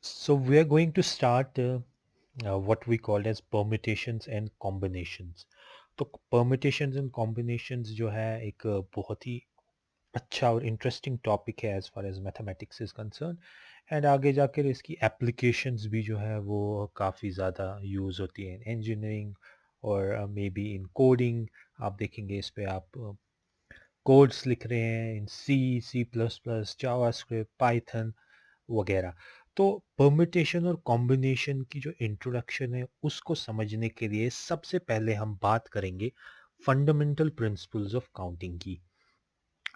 So we are going to start what we call as permutations and combinations. तो permutations and combinations जो है एक बहुत ही अच्छा और इंटरेस्टिंग टॉपिक है as far as mathematics is concern and आगे जाकर इसकी एप्लीकेशंस भी जो है वो काफ़ी ज़्यादा यूज़ होती है इन इंजीनियरिंग और मे बी इन कोडिंग। आप देखेंगे इस पे आप कोड्स लिख रहे हैं in C C plus plus JavaScript Python वगैरह। तो परम्यूटेशन और कॉम्बिनेशन की जो इंट्रोडक्शन है उसको समझने के लिए सबसे पहले हम बात करेंगे फंडामेंटल प्रिंसिपल्स ऑफ काउंटिंग की।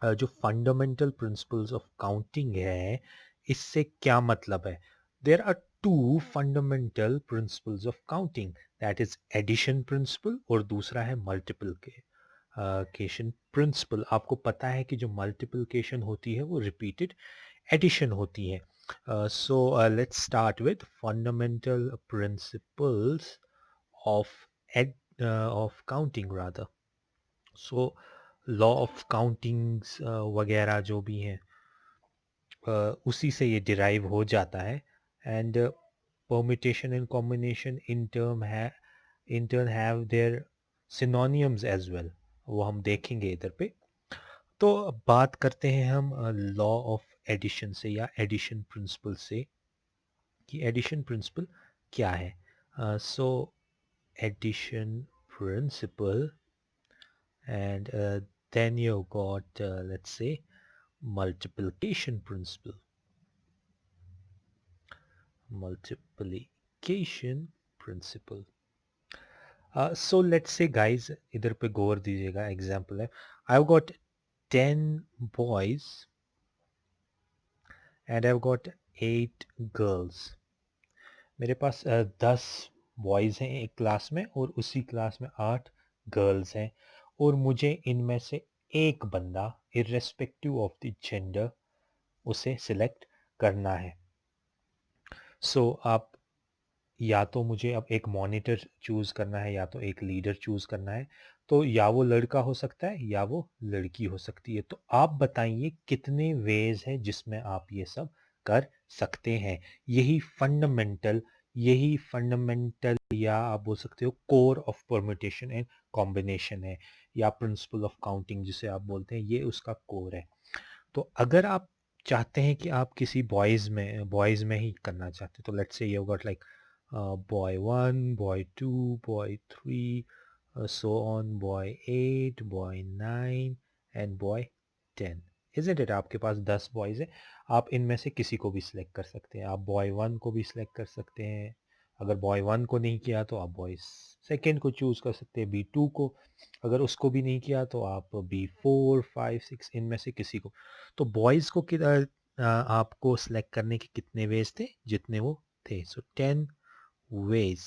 जो फंडामेंटल प्रिंसिपल्स ऑफ काउंटिंग है इससे क्या मतलब है। There are two fundamental principles of counting, that is addition principle और दूसरा है मल्टीप्लिकेशन प्रिंसिपल। आपको पता है कि जो मल्टीप्लिकेशन होती है वो रिपीटेड एडिशन होती है। So let's start with fundamental principles of of counting rather. So law of countings वगैरह जो भी हैं उसी से ये डिराइव हो जाता है। And permutation and combination in turn have their synonyms as well, वो हम देखेंगे इधर पे। तो बात करते हैं हम लॉ ऑफ एडिशन से या एडिशन प्रिंसिपल से कि एडिशन प्रिंसिपल क्या है। So addition principle and then you got let's say multiplication principle. Multiplication principle. So let's say guys, इधर पे गौर दीजिएगा, एग्जांपल है I've got 10 boys and I've got 8 girls. मेरे पास 10 बॉयज़ हैं एक क्लास में और उसी क्लास में 8 गर्ल्स हैं और मुझे इनमें से एक बंदा इर्रेस्पेक्टिव ऑफ द जेंडर उसे सिलेक्ट करना है। सो आप या तो मुझे अब एक मॉनिटर चूज़ करना है या तो एक लीडर चूज़ करना है। तो या वो लड़का हो सकता है या वो लड़की हो सकती है। तो आप बताइए कितने वेज़ हैं जिसमें आप ये सब कर सकते हैं। यही फंडामेंटल या आप बोल सकते हो core of permutation and combination है या प्रिंसिपल ऑफ काउंटिंग जिसे आप बोलते हैं, ये उसका कोर है। तो अगर आप चाहते हैं कि आप किसी बॉयज़ में ही करना चाहते हैं तो let's say you got like boy 1, boy 2, boy 3, so on, boy 8, boy 9 and boy 10, isn't it? आपके पास 10 बॉयज़ हैं। आप इनमें से किसी को भी सिलेक्ट कर सकते हैं। आप बॉय 1 को भी सिलेक्ट कर सकते हैं। अगर बॉय 1 को नहीं किया तो आप बॉय सेकेंड को चूज़ कर सकते हैं, बी 2 को। अगर उसको भी नहीं किया तो आप बी 4, 5, 6 इनमें से किसी को। तो बॉयज़ को आपको सिलेक्ट करने के कितने वेज थे? जितने वो थे। सो 10 वेज।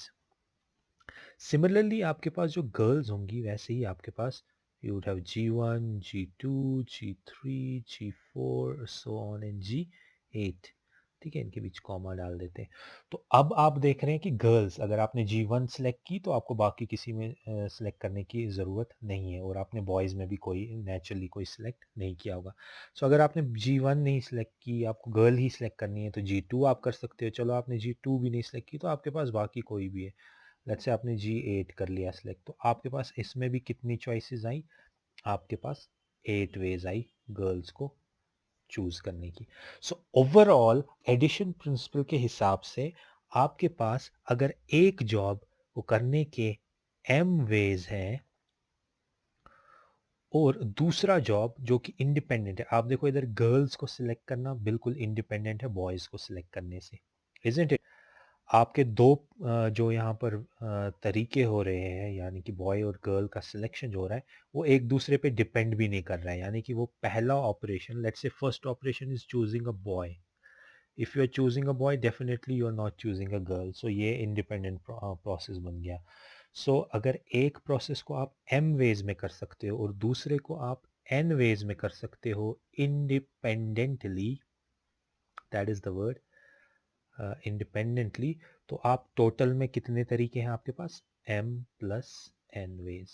सिमिलरली आपके पास जो गर्ल्स होंगी वैसे ही आपके पास you would have G1, G2, G3, G4 so on and G8। ठीक है, इनके बीच कॉमा डाल देते हैं। तो अब आप देख रहे हैं कि गर्ल्स, अगर आपने G1 सेलेक्ट की तो आपको बाकी किसी में सेलेक्ट करने की ज़रूरत नहीं है और आपने बॉयज़ में भी कोई नेचुरली कोई सिलेक्ट नहीं किया होगा। सो अगर आपने G1 नहीं सिलेक्ट की, आपको गर्ल ही सिलेक्ट करनी है तो G2 आप कर सकते हो। चलो आपने G2 भी नहीं सिलेक्ट की तो आपके पास बाकी कोई भी है। लेट्स से आपने G8 कर लिया सिलेक्ट, तो आपके पास इसमें भी कितनी चॉइसेस आई? आपके पास 8 वेज आई गर्ल्स को चूज करने की। सो ओवरऑल एडिशन प्रिंसिपल के हिसाब से आपके पास अगर एक जॉब को करने के m वेज हैं और दूसरा जॉब जो कि इंडिपेंडेंट है, आप देखो इधर गर्ल्स को सिलेक्ट करना बिल्कुल इंडिपेंडेंट है बॉयज को सिलेक्ट करने से, इजंट इट? आपके दो जो यहाँ पर तरीके हो रहे हैं यानी कि बॉय और गर्ल का सिलेक्शन जो हो रहा है वो एक दूसरे पे डिपेंड भी नहीं कर रहा है। यानी कि वो पहला operation, let's say first operation is choosing a boy, if you are choosing a boy definitely you are not choosing a girl. So ये इंडिपेंडेंट प्रोसेस बन गया। सो अगर एक प्रोसेस को आप एम वेज में कर सकते हो और दूसरे को आप एन वेज में कर सकते हो independently, that is the word, independently, तो आप टोटल में कितने तरीके हैं आपके पास? m plus n ways.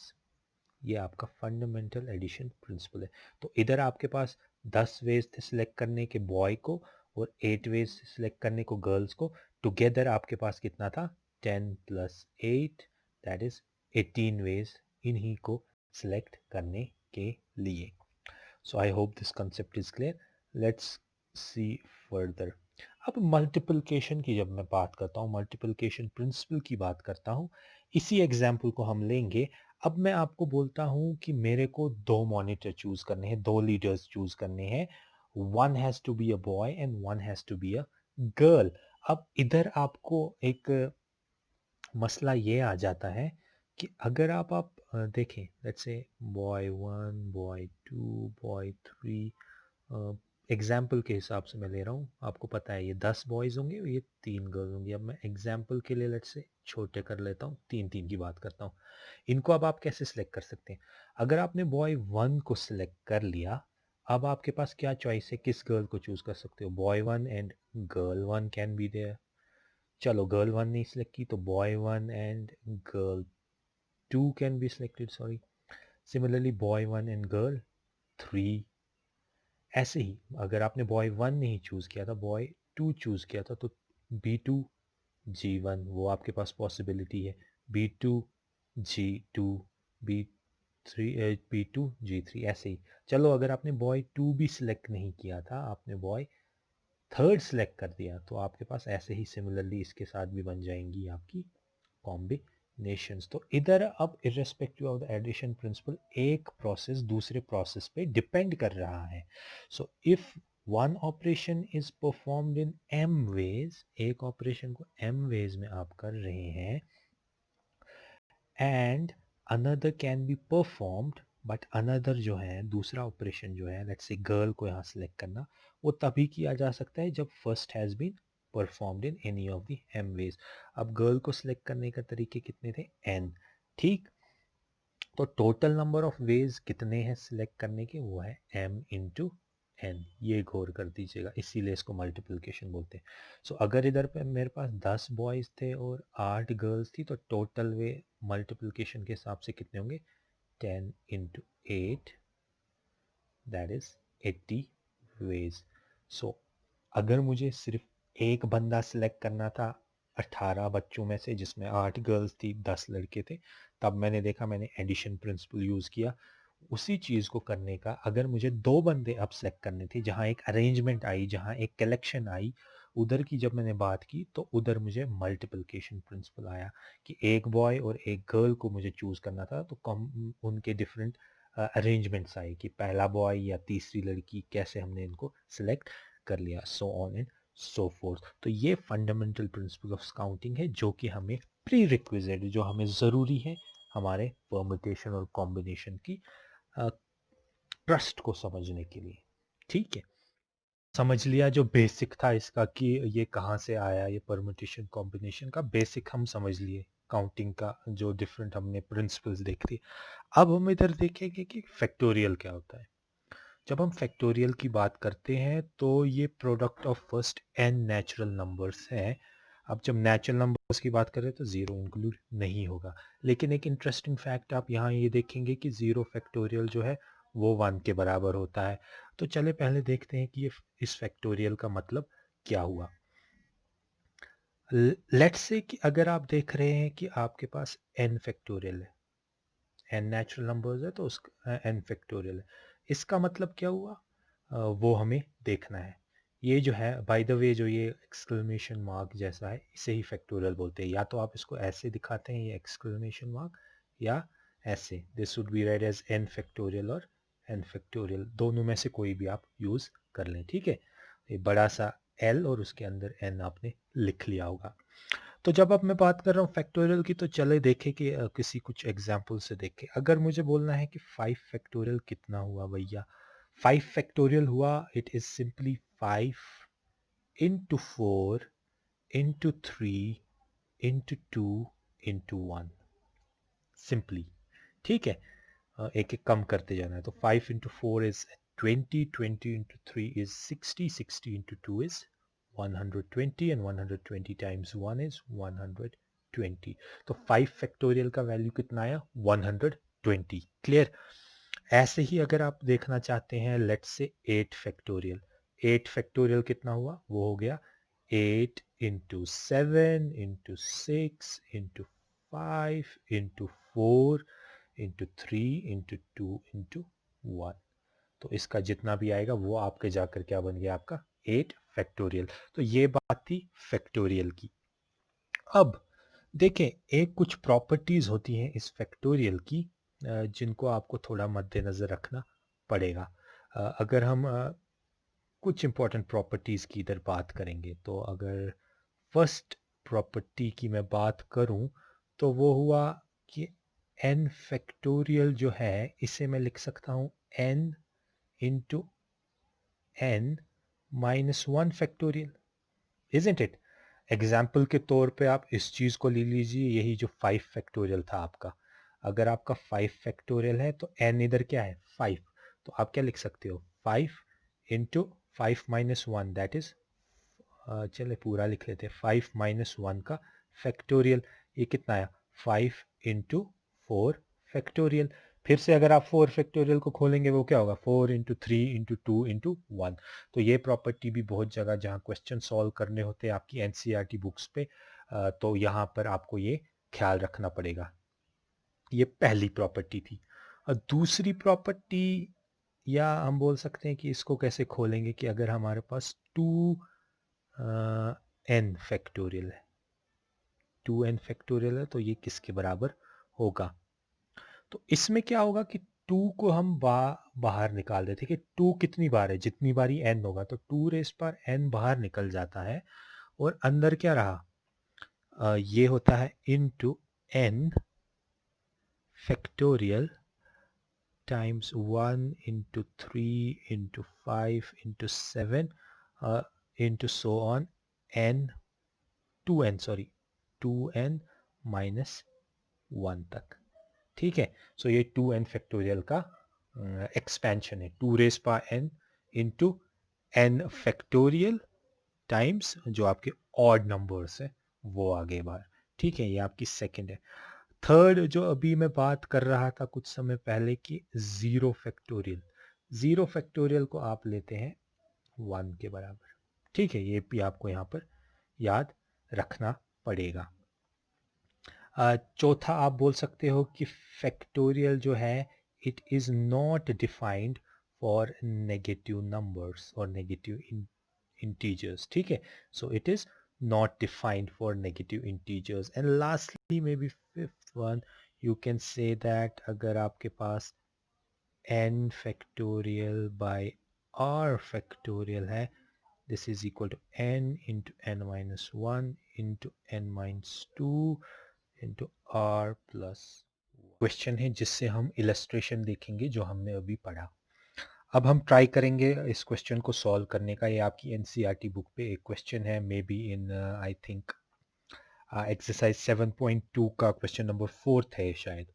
ये आपका फंडामेंटल एडिशन प्रिंसिपल है। तो इधर आपके पास 10 वेज थे सिलेक्ट करने के बॉय को और 8 वेज सिलेक्ट करने को गर्ल्स को, टुगेदर आपके पास कितना था, 10 प्लस 8 दैट इज 18 वेज इन्हीं को सिलेक्ट करने के लिए. So I hope this concept is clear. Let's see further. अब मल्टीप्लिकेशन की जब मैं बात करता हूँ, मल्टीप्लिकेशन प्रिंसिपल की बात करता हूँ, इसी एग्जाम्पल को हम लेंगे. अब मैं आपको बोलता हूँ कि मेरे को दो मॉनिटर चूज करने हैं, दो लीडर्स चूज करने हैं. One has to be a boy and one has to be a girl. अब इधर आपको एक मसला ये आ जाता है कि अगर आप देखें, let's say boy one, boy two, boy three, example के हिसाब से मैं ले रहा हूँ, आपको पता है ये 10 बॉयज़ होंगे और ये 3 गर्ल होंगी. अब मैं एग्जाम्पल के लिए लेट्स से छोटे कर लेता हूँ, 3 3 की बात करता हूँ. इनको अब आप कैसे सिलेक्ट कर सकते हैं? अगर आपने बॉय वन को सिलेक्ट कर लिया, अब आपके पास क्या चॉइस है, किस गर्ल को चूज कर सकते हो? Boy one and girl one can be there. चलो गर्ल वन नहीं सिलेक्ट की तो boy one and girl two can be selected, sorry. Similarly boy one and girl three. ऐसे ही अगर आपने बॉय वन नहीं चूज किया था, बॉय टू चूज किया था, तो बी टू जी वन वो आपके पास पॉसिबिलिटी है. B two G two, B three, B two G three, ऐसे ही. चलो अगर आपने बॉय टू भी सिलेक्ट नहीं किया था, आपने बॉय थर्ड सिलेक्ट कर दिया, तो आपके पास ऐसे ही सिमिलरली इसके साथ भी बन जाएंगी आपकी कॉम्बिनेशंस. तो इधर अब irrespective of the addition principle एक प्रोसेस दूसरे प्रोसेस पे डिपेंड कर रहा है. So if one operation is performed in m ways, एक ऑपरेशन को m वेज में आप कर रहे हैं, and another can be performed, but another जो है दूसरा ऑपरेशन जो है, लेट्स से गर्ल को यहाँ सेलेक्ट करना, वो तभी किया जा सकता है जब first has been performed in any of the m ways. अब गर्ल को सिलेक्ट करने का तरीके कितने थे, n. ठीक. तो टोटल नंबर ऑफ वेज कितने हैं सिलेक्ट करने के, वो है m इंटू n. ये गौर कर दीजिएगा, इसीलिए इसको मल्टीप्लिकेशन बोलते हैं. सो अगर इधर पे मेरे पास 10 बॉयज़ थे और 8 गर्ल्स थी, तो टोटल वे मल्टीप्लिकेशन के हिसाब से कितने होंगे, 10 इंटू 8 दैट इज 80 वेज. सो अगर मुझे सिर्फ एक बंदा सिलेक्ट करना था 18 बच्चों में से, जिसमें 8 गर्ल्स थी 10 लड़के थे, तब मैंने देखा, मैंने एडिशन प्रिंसिपल यूज़ किया. उसी चीज़ को करने का अगर मुझे दो बंदे अब सेलेक्ट करने थे, जहाँ एक अरेंजमेंट आई, जहाँ एक कलेक्शन आई, उधर की जब मैंने बात की, तो उधर मुझे मल्टीप्लिकेशन प्रिंसिपल आया कि एक बॉय और एक गर्ल को मुझे चूज़ करना था, तो कम उनके डिफरेंट अरेंजमेंट्स आए कि पहला बॉय या तीसरी लड़की, कैसे हमने इनको सिलेक्ट कर लिया, सो ऑन एंड सो फोर्थ. तो ये फंडामेंटल प्रिंसिपल ऑफ काउंटिंग है, जो कि हमें प्री रिक्विजिट, जो हमें ज़रूरी है हमारे परमुटेशन और कॉम्बिनेशन की ट्रस्ट को समझने के लिए. ठीक है, समझ लिया जो बेसिक था इसका कि ये कहाँ से आया, ये परमुटेशन कॉम्बिनेशन का बेसिक हम समझ लिए, काउंटिंग का जो डिफरेंट हमने प्रिंसिपल्स देख लिए. अब हम इधर देखेंगे कि फैक्टोरियल क्या होता है. जब हम फैक्टोरियल की बात करते हैं तो ये product of first n natural numbers है. अब जब नेचुरल नंबर्स की बात करें तो ज़ीरो इंक्लूड नहीं होगा, लेकिन एक इंटरेस्टिंग फैक्ट आप यहाँ ये देखेंगे कि ज़ीरो फैक्टोरियल जो है वो वन के बराबर होता है. तो चले पहले देखते हैं कि ये इस फैक्टोरियल का मतलब क्या हुआ. लेट्स से कि अगर आप देख रहे हैं कि आपके पास एन फैक्टोरियल है, एन नेचुरल नंबर्स है तो उस एन फैक्टोरियल है, इसका मतलब क्या हुआ, वो हमें देखना है. ये जो है बाय द वे, जो ये एक्सक्लेमेशन मार्क जैसा है, इसे ही फैक्टोरियल बोलते हैं. या तो आप इसको ऐसे दिखाते हैं, ये एक्सक्लेमेशन मार्क, या ऐसे, this would be read as n factorial और एन फैक्टोरियल, दोनों में से कोई भी आप यूज़ कर लें. ठीक है, ये बड़ा सा एल और उसके अंदर एन आपने लिख लिया होगा. तो जब अब मैं बात कर रहा हूँ फैक्टोरियल की, तो चले देखें कि किसी कुछ एग्जाम्पल से देखें. अगर मुझे बोलना है कि 5 फैक्टोरियल कितना हुआ भैया, 5 फैक्टोरियल हुआ, it is simply 5 into 4 into 3 into 2 into 1, simply. ठीक है, एक एक कम करते जाना है. तो 5 into 4 is 20, 20 into 3 is 60, 60 into 2 is 120, and 120 times 1 is 120. तो 5 फैक्टोरियल का वैल्यू कितना आया, 120. क्लियर. ऐसे ही अगर आप देखना चाहते हैं, लेट्स से 8 फैक्टोरियल, 8 फैक्टोरियल कितना हुआ, वो हो गया 8 into 7 into 6 into 5 into 4 into 3 into 2 into 1। तो इसका जितना भी आएगा वो आपके जाकर क्या बन गया, आपका 8 फैक्टोरियल। तो ये बात थी फैक्टोरियल की। अब देखें, एक कुछ प्रॉपर्टीज होती हैं इस फैक्टोरियल की जिनको आपको थोड़ा मद्देनजर रखना पड़ेगा। अगर हम कुछ इंपॉर्टेंट प्रॉपर्टीज की इधर बात करेंगे, तो अगर फर्स्ट प्रॉपर्टी की मैं बात करूं तो वो हुआ कि n फैक्टोरियल जो है इसे मैं लिख सकता हूं n into n minus 1 factorial, isn't it. Example के तौर पे आप इस चीज़ को ले लीजिए, यही जो 5 फैक्टोरियल था आपका, अगर आपका 5 फैक्टोरियल है तो n इधर क्या है 5, तो आप क्या लिख सकते हो 5 इंटू 5 माइनस 1 दैट इज, चले पूरा लिख लेते हैं, 5 माइनस 1 का फैक्टोरियल, ये कितना आया 5 इंटू 4 फैक्टोरियल। फिर से अगर आप 4 फैक्टोरियल को खोलेंगे वो क्या होगा 4 इंटू 3 इंटू 2 इंटू 1। तो ये प्रॉपर्टी भी बहुत जगह जहाँ क्वेश्चन सॉल्व करने होते हैं आपकी एनसीईआरटी बुक्स पे, तो यहाँ पर आपको ये ख्याल रखना पड़ेगा। ये पहली प्रॉपर्टी थी। और दूसरी प्रॉपर्टी, या हम बोल सकते हैं कि इसको कैसे खोलेंगे कि अगर हमारे पास 2n फैक्टोरियल है, 2n फैक्टोरियल है तो ये किसके बराबर होगा। तो इसमें क्या होगा कि 2 को हम बाहर निकाल देते कि 2 कितनी बार है, जितनी बारी n होगा, तो 2 रेस पर n बाहर निकल जाता है और अंदर क्या रहा, ये होता है into n factorial times 1 into 3 into 5 into 7 into so on n 2n sorry 2n minus 1 तक। ठीक है, सो ये 2n फैक्टोरियल का एक्सपेंशन है, 2 raise power n into n factorial times जो आपके ऑड नंबर्स है वो आगे बाहर। ठीक है, ये आपकी सेकंड है। थर्ड जो अभी मैं बात कर रहा था कुछ समय पहले की जीरो फैक्टोरियल, जीरो फैक्टोरियल को आप लेते हैं 1 के बराबर। ठीक है, ये भी आपको यहाँ पर याद रखना पड़ेगा। चौथा आप बोल सकते हो कि फैक्टोरियल जो है it is not defined for negative numbers और नेगेटिव integers। ठीक है, so it is not defined for negative integers। and lastly maybe fifth one you can say that अगर आपके पास n factorial by r factorial है, this is equal to n into n minus 1 into n minus 2 into r plus। Question है जिससे हम illustration देखेंगे जो हमने अभी पढ़ा। अब हम ट्राई करेंगे इस क्वेश्चन को सॉल्व करने का। ये आपकी एनसीईआरटी बुक पे एक क्वेश्चन है, may be in I think exercise 7.2 का क्वेश्चन नंबर 4 है शायद।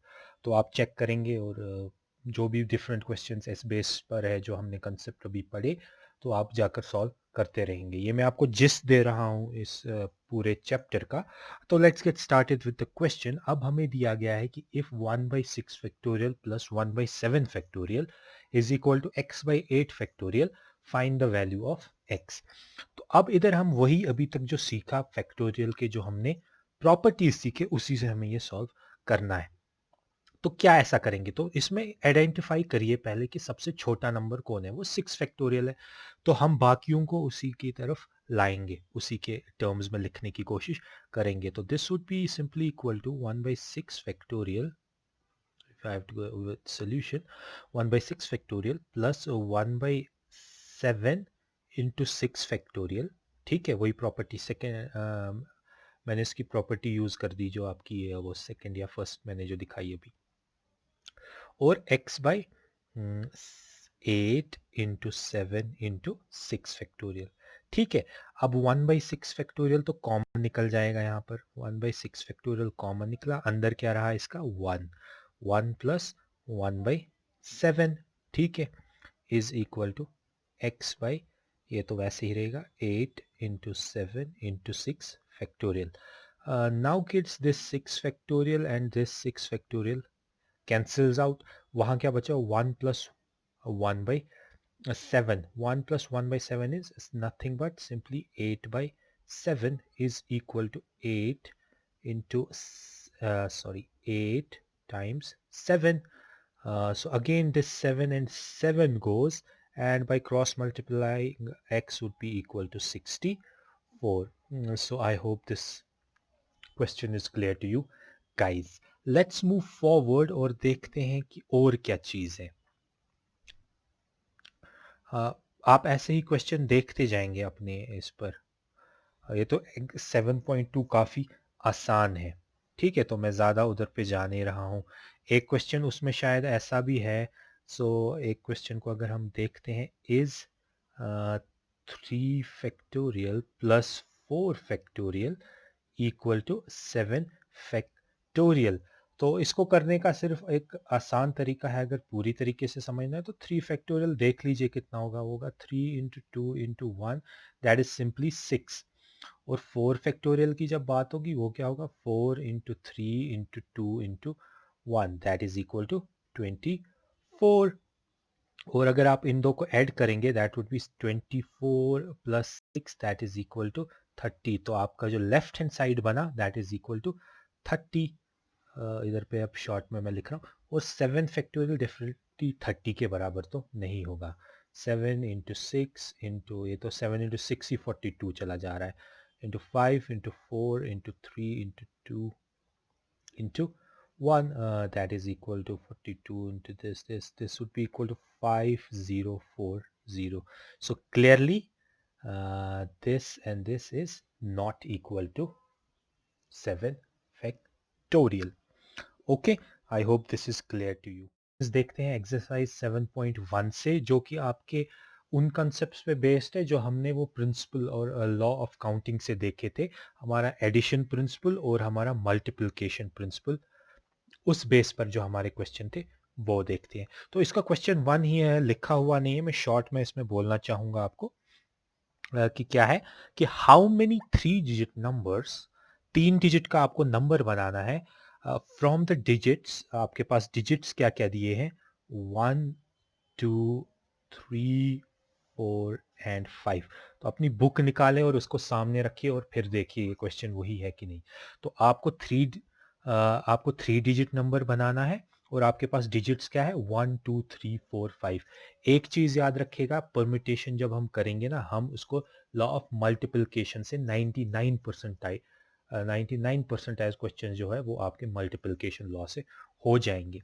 तो आप चेक करेंगे और जो भी डिफरेंट क्वेश्चंस इस बेस पर है जो हमने कंसेप्ट अभी पढ़े, तो आप जाकर सॉल्व करते रहेंगे। ये मैं आपको जिस्ट दे रहा हूँ इस पूरे चैप्टर का। तो let's get started with the question. अब हमें दिया गया है कि if 1/6 factorial plus 1/7 factorial is equal to x by 8 factorial, find the value of x। तो अब इधर हम वही अभी तक जो सीखा फैक्टोरियल के जो हमने प्रॉपर्टीज सीखे उसी से हमें ये सॉल्व करना है। तो क्या ऐसा करेंगे, तो इसमें आइडेंटिफाई करिए पहले कि सबसे छोटा नंबर कौन है, वो 6 फैक्टोरियल है। तो हम बाकियों को उसी की तरफ लाएंगे, उसी के टर्म्स में लिखने की कोशिश करेंगे। तो this would be simply equal to 1/6 factorial, if I have to go with solution, 1/6 factorial plus 1/7 into 6 factorial. ठीक है, वही प्रॉपर्टी सेकेंड, मैंने इसकी प्रॉपर्टी यूज कर दी जो आपकी है वो सेकेंड या फर्स्ट मैंने जो दिखाई अभी, और x by 8 into 7 into 6 factorial. ठीक है, अब 1/6 फैक्टोरियल तो कॉमन निकल जाएगा, यहाँ पर 1/6 फैक्टोरियल कॉमन निकला, अंदर क्या रहा इसका 1, 1 प्लस 1/7। ठीक है, is equal to x by, ये तो वैसे ही रहेगा 8 into 7 into 6 factorial. Now kids this 6 factorial and this 6 factorial cancels out, वहाँ क्या बचा 1 plus 1/7 7. 1 plus 1 by 7 is nothing but simply 8 by 7 is equal to 8 into 8 times 7. So again this 7 and 7 goes, and by cross multiplying x would be equal to 64. So I hope this question is clear to you guys. Let's move forward और देखते हैं कि और क्या चीज़ है. आप ऐसे ही question देखते जाएंगे अपने इस पर. ये तो 7.2 काफ़ी आसान है. ठीक है, तो मैं ज़्यादा उधर पे जा नहीं रहा हूँ. एक क्वेश्चन उसमें शायद ऐसा भी है. सो एक क्वेश्चन को अगर हम देखते हैं, is 3 factorial plus 4 factorial equal to 7 factorial. तो इसको करने का सिर्फ एक आसान तरीका है. अगर पूरी तरीके से समझना है तो 3 फैक्टोरियल देख लीजिए कितना होगा 3 into 2 into 1, that is simply 6. और 4 फैक्टोरियल की जब बात होगी वो क्या होगा, 4 into 3 into 2 into 1, that is equal to 24. और अगर आप इन दो को ऐड करेंगे that would be 24 plus 6, that is equal to 30. तो आपका जो लेफ्ट हैंड साइड बना दैट इज इक्वल टू 30. इधर पे अब शॉर्ट में मैं लिख रहा हूँ. और 7 फैक्टोरियल डेफिनेटली 30 के बराबर तो नहीं होगा. 7 इंटू 6 इंटू, ये तो 7 इंटू 6 ही 42 चला जा रहा है, into 5 into 4 into 3 into 2 into 1, that is equal to 42 into this would be equal to 5040. So clearly this and this is not equal to 7 factorial. Okay, I hope this is clear to you. देखते हैं exercise 7.1 से, जो कि आपके उन concepts पे based है जो हमने वो प्रिंसिपल और लॉ ऑफ काउंटिंग से देखे थे. हमारा एडिशन प्रिंसिपल और हमारा मल्टीप्लिकेशन प्रिंसिपल, उस बेस पर जो हमारे क्वेश्चन थे वो देखते हैं. तो इसका क्वेश्चन 1 ही है, लिखा हुआ नहीं है. मैं शॉर्ट में इसमें बोलना चाहूँगा आपको कि क्या है कि how many 3 digit numbers, 3 digit का आपको नंबर बनाना है. फ्रॉम द डिजिट्स, आपके पास डिजिट्स क्या क्या दिए हैं, 1 2 3 4 एंड 5. तो अपनी बुक निकालें और उसको सामने रखिए और फिर देखिए ये क्वेश्चन वही है कि नहीं. तो आपको 3 डिजिट नंबर बनाना है और आपके पास डिजिट्स क्या है, 1 2 3 4 5. एक चीज़ याद रखिएगा, परम्यूटेशन जब हम करेंगे ना, हम उसको लॉ ऑफ मल्टीप्लिकेशन से 99% क्वेश्चन जो है वो आपके मल्टीप्लिकेशन लॉ से हो जाएंगे.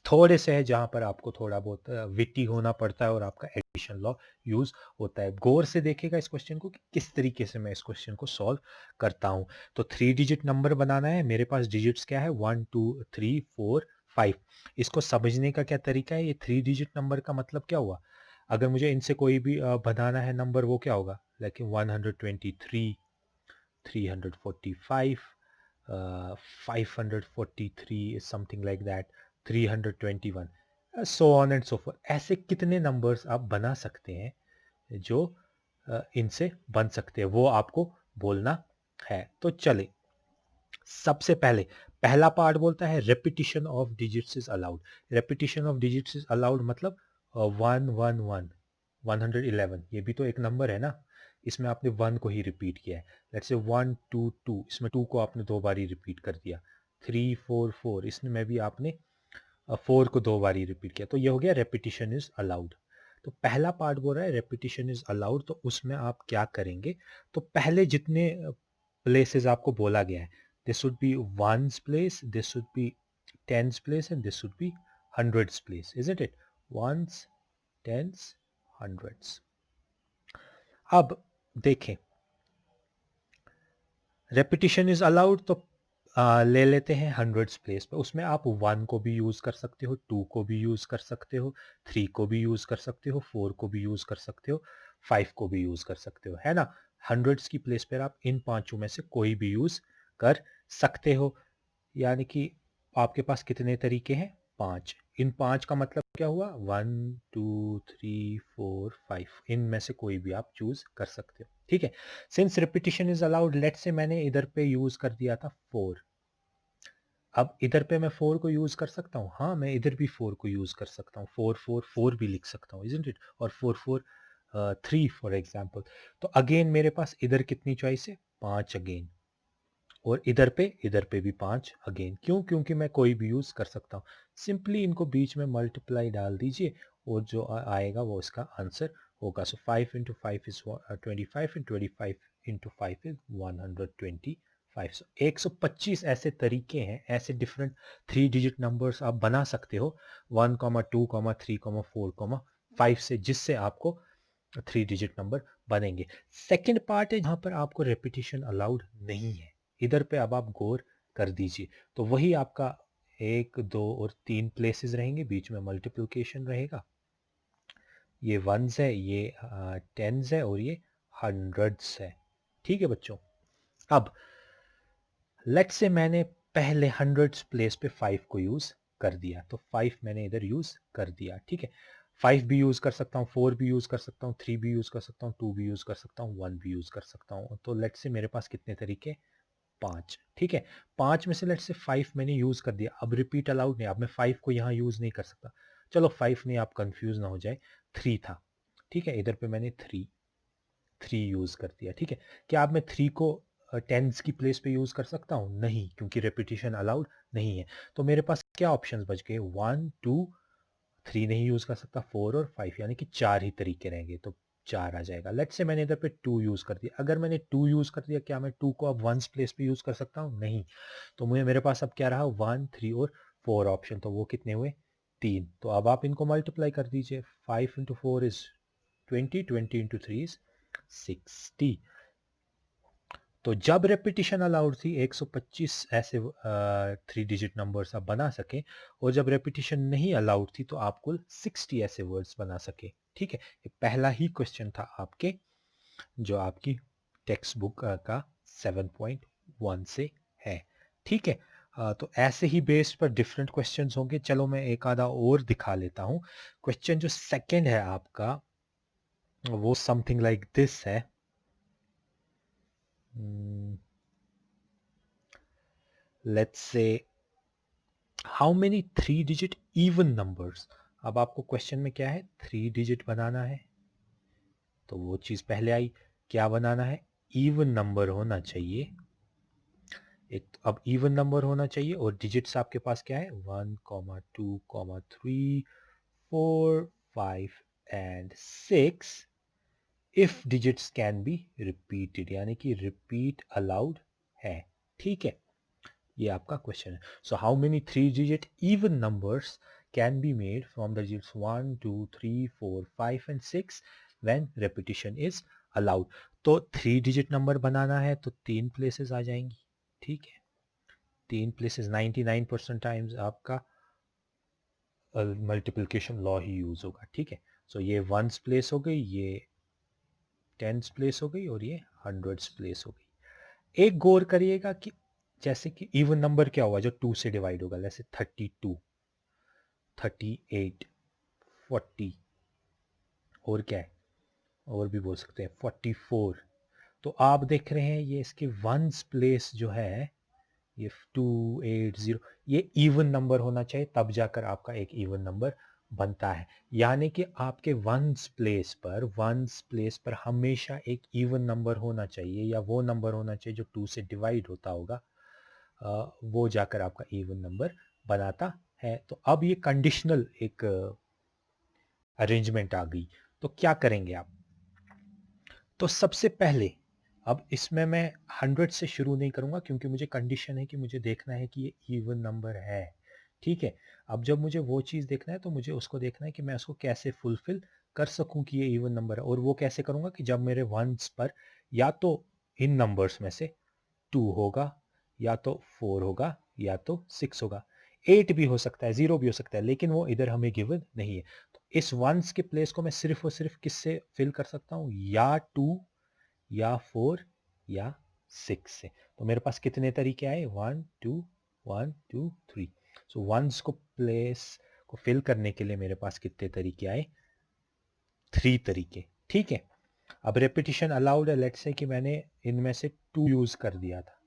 थोड़े से है जहाँ पर आपको थोड़ा बहुत विटी होना पड़ता है और आपका एडिशन लॉ यूज होता है. गौर से देखेगा इस क्वेश्चन को कि किस तरीके से मैं इस क्वेश्चन को सॉल्व करता हूँ. तो 3 डिजिट नंबर बनाना है. मेरे पास डिजिट्स क्या है, 1 2 3 4 5. इसको समझने का क्या तरीका है, ये 3 डिजिट नंबर का मतलब क्या हुआ, अगर मुझे इनसे कोई भी बनाना है नंबर, वो क्या होगा, like 123 345 543 something like that, 321, so on and so fourth. ऐसे कितने नंबर्स आप बना सकते हैं जो इनसे बन सकते हैं, वो आपको बोलना है. तो चले, सबसे पहले पहला पार्ट बोलता है repetition of digits is allowed. Repetition of digits is allowed मतलब 111 111, ये भी तो एक नंबर है ना, इसमें आपने 1 को ही रिपीट किया है. लेट्स से 1 2 2, इसमें 2 को आपने 2 बार ही रिपीट कर दिया. 3 4 4, इसमें भी आपने 4 को 2 बार ही रिपीट किया. तो ये हो गया रेपिटिशन इज अलाउड. तो पहला पार्ट बोल रहा है रेपिटिशन इज अलाउड, तो उसमें आप क्या करेंगे, तो पहले जितने प्लेसेस आपको बोला गया है, this would be ones place, this would be tens place, and this would be hundreds place, isn't it? Ones, tens, hundreds. अब देखें, रेपिटिशन इज अलाउड, तो ले लेते हैं हंड्रेड्स प्लेस पे. उसमें आप 1 को भी यूज़ कर सकते हो, 2 को भी यूज़ कर सकते हो, 3 को भी यूज़ कर सकते हो, 4 को भी यूज़ कर सकते हो, 5 को भी यूज़ कर सकते हो, है ना. हंड्रेड्स की प्लेस पर आप इन पांचों में से कोई भी यूज़ कर सकते हो. यानी कि आपके पास कितने तरीके हैं, 5. इन 5 का मतलब क्या हुआ, 1 2 3 4 5, इनमें से कोई भी आप चूज कर सकते हो. ठीक है, since repetition is allowed, let say मैंने इधर पे यूज कर दिया था 4. अब इधर पे मैं 4 को यूज़ कर सकता हूँ, हाँ मैं इधर भी 4 को यूज़ कर सकता हूँ, 4 4 4 भी लिख सकता हूँ, इज़न्ट इट? और 4 4 3 फॉर एग्जांपल। तो अगेन मेरे पास इधर कितनी चॉइस है? 5 अगेन। और इधर पे भी 5 अगेन। क्यों? क्योंकि मैं कोई भी यूज़ कर सकता हूँ। सिंपली इनको बीच में मल्टीप्लाई डाल दीजिए और जो आएगा वो इसका आंसर होगा। सो 5 into 5 is 25 and 25 into 5 is 125। सो 125 ऐसे तरीके हैं, ऐसे डिफरेंट 3 डिजिट नंबर्स आप बना सकते हो 1, 2, 3, 4, 5 से, जिससे आपको 3 डिजिट नंबर बनेंगे। सेकंड पार्ट है जहां पर आपको रेपिटेशन अलाउड नहीं है। इधर पे अब आप गौर कर दीजिए। तो वही आपका 1, 2 और 3 प्लेसेस रहेंगे, बीच में मल्टीप्लिकेशन रहेगा। ये वंस है, ये टेंस है और ये हंड्रेड्स है। ठीक है बच्चों। अब लेट्स से मैंने पहले हंड्रेड्स प्लेस पे 5 को यूज कर दिया, तो 5 मैंने इधर यूज कर दिया। ठीक है, 5 भी यूज कर सकता हूँ, 4 भी यूज कर सकता हूँ, 3 भी यूज कर सकता हूँ, 2 भी यूज कर सकता हूँ, 1 भी यूज कर सकता हूँ। तो लेट्स से मेरे पास कितने तरीके? 5। ठीक है, 5 में से लेट्स से 5 मैंने यूज कर दिया। अब रिपीट अलाउड नहीं, अब मैं 5 को यहाँ यूज नहीं कर सकता। चलो 5 नहीं, आप कंफ्यूज ना हो जाए, 3 था। ठीक है, इधर पे मैंने 3 यूज कर दिया। ठीक है, क्या अब मैं 3 को टेंस की प्लेस पे यूज कर सकता हूँ? नहीं, क्योंकि रेपिटेशन अलाउड नहीं है। तो मेरे पास क्या ऑप्शंस बच गए? 1, 2, 3 नहीं यूज कर सकता, 4 और 5, यानी कि 4 ही तरीके रहेंगे। तो 4 आ जाएगा। लेट्स से मैंने इधर पे 2 यूज कर दिया। अगर मैंने 2 यूज कर दिया, क्या मैं 2 को अब वंस प्लेस पे यूज कर सकता हूँ? नहीं। तो मुझे मेरे पास अब क्या रहा? 1, 3 और 4 ऑप्शन। तो वो कितने हुए? 3। तो अब आप इनको मल्टीप्लाई कर दीजिए। 5 इंटू 4 इज 20, 20 इंटू 3 इज 60। तो जब रेपिटेशन अलाउड थी, 125 ऐसे 3 डिजिट नंबर्स आप बना सके, और जब रेपिटेशन नहीं अलाउड थी तो आप कुल 60 ऐसे वर्ड्स बना सके। ठीक है, ये पहला ही क्वेश्चन था आपके, जो आपकी टेक्स्ट बुक का 7.1 से है। ठीक है, तो ऐसे ही बेस पर डिफरेंट क्वेश्चंस होंगे। चलो मैं एक आधा और दिखा लेता हूँ। क्वेश्चन जो सेकंड है आपका, वो समथिंग लाइक दिस है। Let's say how many 3 digit even numbers. अब आपको क्वेश्चन में क्या है? 3 डिजिट बनाना है, तो वो चीज पहले आई। क्या बनाना है? इवन नंबर होना चाहिए। एक तो अब इवन नंबर होना चाहिए, और डिजिट्स आपके पास क्या है? 1, 2, 3, 4, 5 and 6 if digits can be repeated, यानी कि रिपीट अलाउड है। ठीक है, ये आपका क्वेश्चन है। So how many 3 digit even numbers can be made from the digits 1, 2, 3, 4, 5 and 6 when repetition is allowed. तो 3 डिजिट नंबर बनाना है तो 3 प्लेसेस आ जाएंगी। ठीक है, 3 प्लेसेस, 99% टाइम्स आपका मल्टीप्लिकेशन लॉ ही यूज होगा। ठीक है, सो ये वंस प्लेस हो गई, ये टेंस प्लेस हो गई, और ये हंड्रेड्स प्लेस हो गई। एक गौर करिएगा कि जैसे कि इवन नंबर क्या होगा जो 2 से डिवाइड होगा? जैसे 32, 38, 40, और क्या है, और भी बोल सकते हैं 44। तो आप देख रहे हैं ये इसके वंस प्लेस जो है, ये 280, ये इवन नंबर होना चाहिए, तब जाकर आपका एक इवन नंबर बनता है। यानी कि आपके वंस प्लेस पर हमेशा एक इवन नंबर होना चाहिए, या वो नंबर होना चाहिए जो 2 से डिवाइड होता होगा, वो जाकर आपका इवन नंबर बनाता है। तो अब ये कंडीशनल एक अरेंजमेंट आ गई। तो क्या करेंगे आप? तो सबसे पहले, अब इसमें मैं 100 से शुरू नहीं करूंगा, क्योंकि मुझे कंडीशन है कि मुझे देखना है कि ये इवन नंबर है। ठीक है, अब जब मुझे वो चीज़ देखना है तो मुझे उसको देखना है कि मैं उसको कैसे फुलफिल कर सकूं कि ये इवन नंबर है। और वो कैसे करूंगा? कि जब मेरे वंस पर या तो इन नंबर्स में से 2 होगा, या तो 4 होगा, या तो 6 होगा। 8 भी हो सकता है, 0 भी हो सकता है, लेकिन वो इधर हमें गिवन नहीं है। तो इस वंस के प्लेस को मैं सिर्फ और सिर्फ किससे फिल कर सकता हूँ? या 2, या 4, या 6 से। तो मेरे पास कितने तरीके आए? 1, 2, 1, 2, 3। सो वंस को प्लेस को फिल करने के लिए मेरे पास कितने तरीके आए? 3 तरीके। ठीक है, अब रेपिटेशन अलाउड है। लेट्स से कि मैंने इनमें से 2 यूज कर दिया था,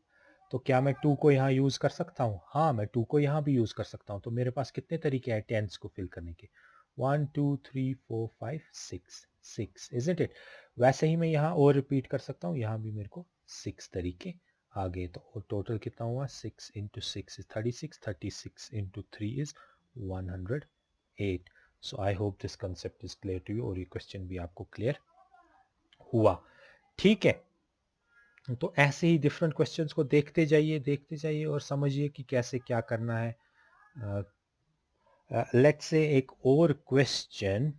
तो क्या मैं 2 को यहाँ यूज़ कर सकता हूँ? हाँ, मैं 2 को यहाँ भी यूज़ कर सकता हूँ। तो मेरे पास कितने तरीके हैं टेंस को फिल करने के? 1 2 3 4 5 6 6 इज़न्ट इट? वैसे ही मैं यहाँ और रिपीट कर सकता हूँ, यहाँ भी मेरे को 6 तरीके आ गए। तो टोटल कितना हुआ? 6 into 6 is 36, 36 into 3 is 108. So I hope this concept is clear to you और ये क्वेश्चन भी आपको क्लियर हुआ। ठीक है, तो ऐसे ही डिफरेंट क्वेश्चंस को देखते जाइए और समझिए कि कैसे क्या करना है। लेट्स से एक और क्वेश्चन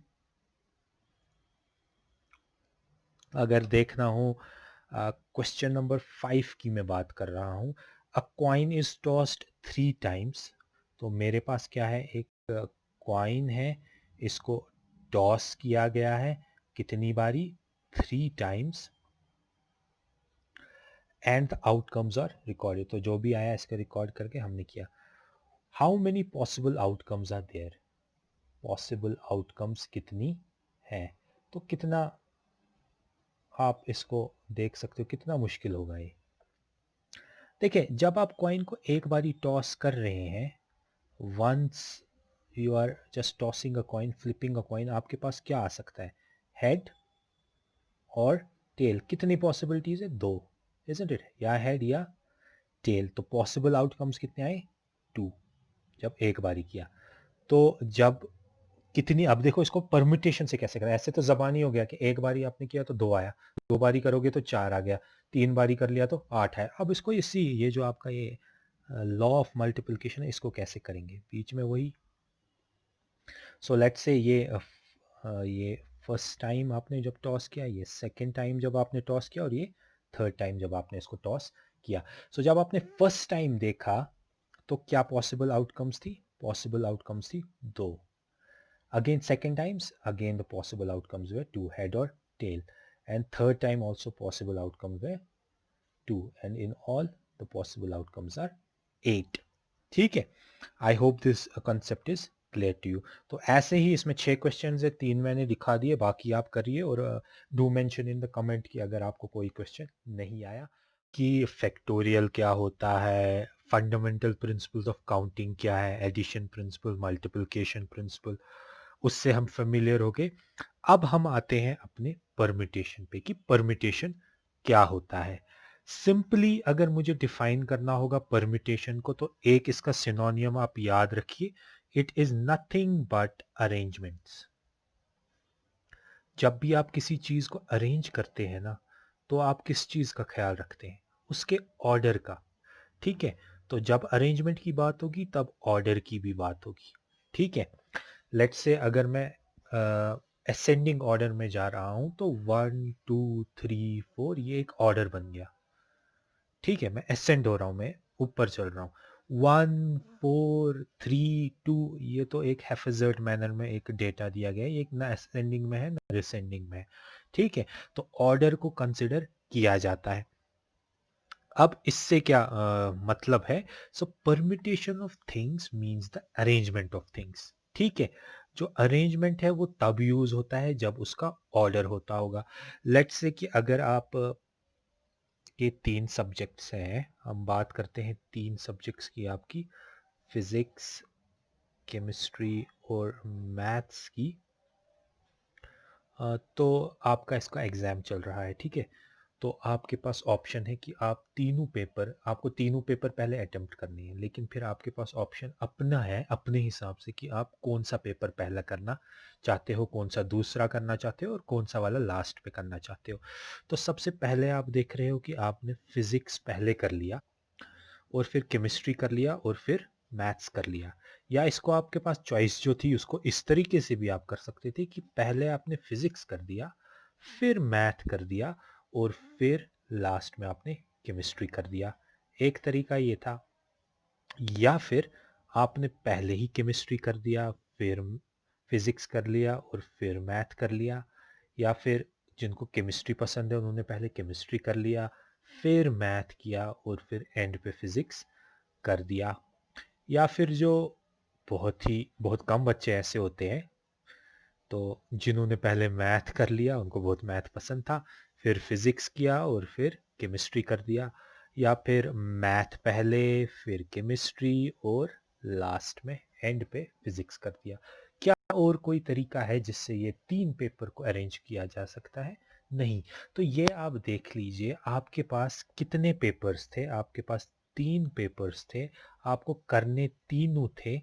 अगर देखना हो, क्वेश्चन नंबर 5 की मैं बात कर रहा हूँ। अ कॉइन इज टॉस्ड 3 टाइम्स। तो मेरे पास क्या है, एक कॉइन है, इसको टॉस किया गया है कितनी बारी? 3 times and the outcomes are recorded. तो जो भी आया इसका रिकॉर्ड करके हमने किया। How many possible outcomes are there? Possible outcomes कितनी हैं? तो कितना आप इसको देख सकते हो, कितना मुश्किल होगा ये। देखिए, जब आप कॉइन को एक बारी टॉस कर रहे हैं, once you are just tossing a coin, flipping a coin, आपके पास क्या आ सकता है? हेड और टेल। कितनी पॉसिबिलिटीज है? 2, इजंट इट? या हेड या टेल। तो पॉसिबल आउटकम्स कितने आए? 2, जब एक बारी किया। तो जब कितनी, अब देखो इसको परम्यूटेशन से कैसे करें। ऐसे तो जबानी हो गया कि एक बारी आपने किया तो 2 आया, 2 बारी करोगे तो 4 आ गया, 3 बारी कर लिया तो 8 है। अब इसको इसी ये जो आपका ये लॉ ऑफ मल्टीप्लिकेशन है, इसको कैसे करेंगे? बीच में वही, सो लेट्स से ये फर्स्ट टाइम आपने जब टॉस किया, ये सेकंड टाइम जब आपने टॉस किया, और ये थर्ड टाइम जब आपने इसको टॉस किया। सो जब आपने फर्स्ट टाइम देखा तो क्या पॉसिबल आउटकम्स थी? पॉसिबल आउटकम्स थी 2। Again second times, again the possible outcomes were 2, head or tail. And third time also possible outcomes were 2. And in all the possible outcomes are 8. ठीक है, I hope this concept is clear to you. तो ऐसे ही इसमें 6 question है, 3 मैंने दिखा दिए, बाकी आप करिए और do mention in the comment कि अगर आपको कोई क्वेश्चन नहीं आया। कि फैक्टोरियल क्या होता है, फंडामेंटल प्रिंसिपल्स ऑफ काउंटिंग क्या है, एडिशन प्रिंसिपल, मल्टीप्लिकेशन प्रिंसिपल, उससे हम फेमिलियर हो गए। अब हम आते हैं अपने परमिटेशन पे कि परमिटेशन क्या होता है। सिंपली अगर मुझे डिफाइन करना होगा परमिटेशन को, तो एक इसका सिनोनियम आप याद रखिए, it is nothing but arrangements. जब भी आप किसी चीज को अरेंज करते हैं ना, तो आप किस चीज का ख्याल रखते हैं? उसके ऑर्डर का। ठीक है, तो जब अरेंजमेंट की बात होगी तब ऑर्डर की भी बात होगी। ठीक है, लेट्स से अगर मैं असेंडिंग ऑर्डर में जा रहा हूं, तो 1 2 3 4 ये एक ऑर्डर बन गया। ठीक है, मैं असेंड हो रहा हूं, मैं ऊपर चल रहा हूं। 1 4 3 2 ये तो एक हैफेजर्ड मैनर में एक डेटा दिया गया है, ये एक ना असेंडिंग में है ना रिसेंडिंग में है। ठीक है, तो ऑर्डर को कंसिडर किया जाता है। अब इससे क्या मतलब है? So permutation of things means the arrangement of things. ठीक है, जो अरेंजमेंट है वो तब यूज होता है जब उसका ऑर्डर होता होगा। लेट्स से कि अगर आप के 3 सब्जेक्ट्स हैं, हम बात करते हैं 3 सब्जेक्ट्स की, आपकी फिजिक्स, केमिस्ट्री और मैथ्स की। तो आपका इसका एग्ज़ाम चल रहा है। ठीक है, तो आपके पास ऑप्शन है कि आप तीनों पेपर, आपको तीनों पेपर पहले अटेम्प्ट करनी है, लेकिन फिर आपके पास ऑप्शन अपना है, अपने हिसाब से, कि आप कौन सा पेपर पहला करना चाहते हो, कौन सा दूसरा करना चाहते हो और कौन सा वाला लास्ट पे करना चाहते हो। तो सबसे पहले आप देख रहे हो कि आपने फिजिक्स पहले कर लिया और फिर केमिस्ट्री कर लिया और फिर मैथ्स कर लिया। या इसको आपके पास चॉइस जो थी उसको इस तरीके से भी आप कर सकते थे कि पहले आपने फिजिक्स कर दिया, फिर मैथ कर दिया और फिर लास्ट में आपने केमिस्ट्री कर दिया। एक तरीका ये था। या फिर आपने पहले ही केमिस्ट्री कर दिया, फिर फिजिक्स कर लिया और फिर मैथ कर लिया। या फिर जिनको केमिस्ट्री पसंद है उन्होंने पहले केमिस्ट्री कर लिया, फिर मैथ किया और फिर एंड पे फिजिक्स कर दिया। या फिर जो बहुत कम बच्चे ऐसे होते हैं, तो जिन्होंने पहले मैथ कर लिया, उनको बहुत मैथ पसंद था, फिर फिजिक्स किया और फिर केमिस्ट्री कर दिया। या फिर मैथ पहले, फिर केमिस्ट्री और लास्ट में एंड पे फिजिक्स कर दिया? क्या और कोई तरीका है जिससे ये 3 पेपर को अरेंज किया जा सकता है? नहीं। तो ये आप देख लीजिए, आपके पास कितने पेपर्स थे? आपके पास 3 पेपर्स थे, आपको करने तीनों थे,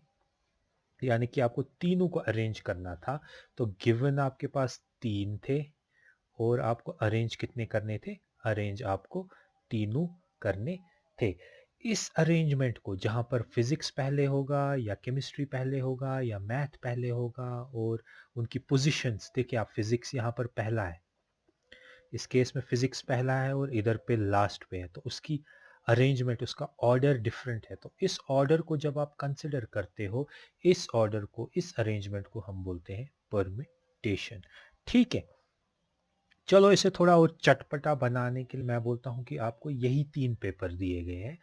यानी कि आपको तीनों को अरेंज करना था। तो गिवन आपके पास 3 थे और आपको अरेंज कितने करने थे? अरेंज आपको तीनों करने थे। इस अरेंजमेंट को जहाँ पर फिजिक्स पहले होगा या केमिस्ट्री पहले होगा या मैथ पहले होगा, और उनकी पोजीशंस देखिए, आप फिजिक्स यहाँ पर पहला है, इस केस में फिजिक्स पहला है और इधर पे लास्ट पे है, तो उसकी अरेंजमेंट, उसका ऑर्डर डिफरेंट है। तो इस ऑर्डर को जब आप कंसिडर करते हो, इस ऑर्डर को, इस अरेंजमेंट को हम बोलते हैं परम्यूटेशन। ठीक है, चलो इसे थोड़ा और चटपटा बनाने के लिए मैं बोलता हूं कि आपको यही 3 पेपर दिए गए हैं,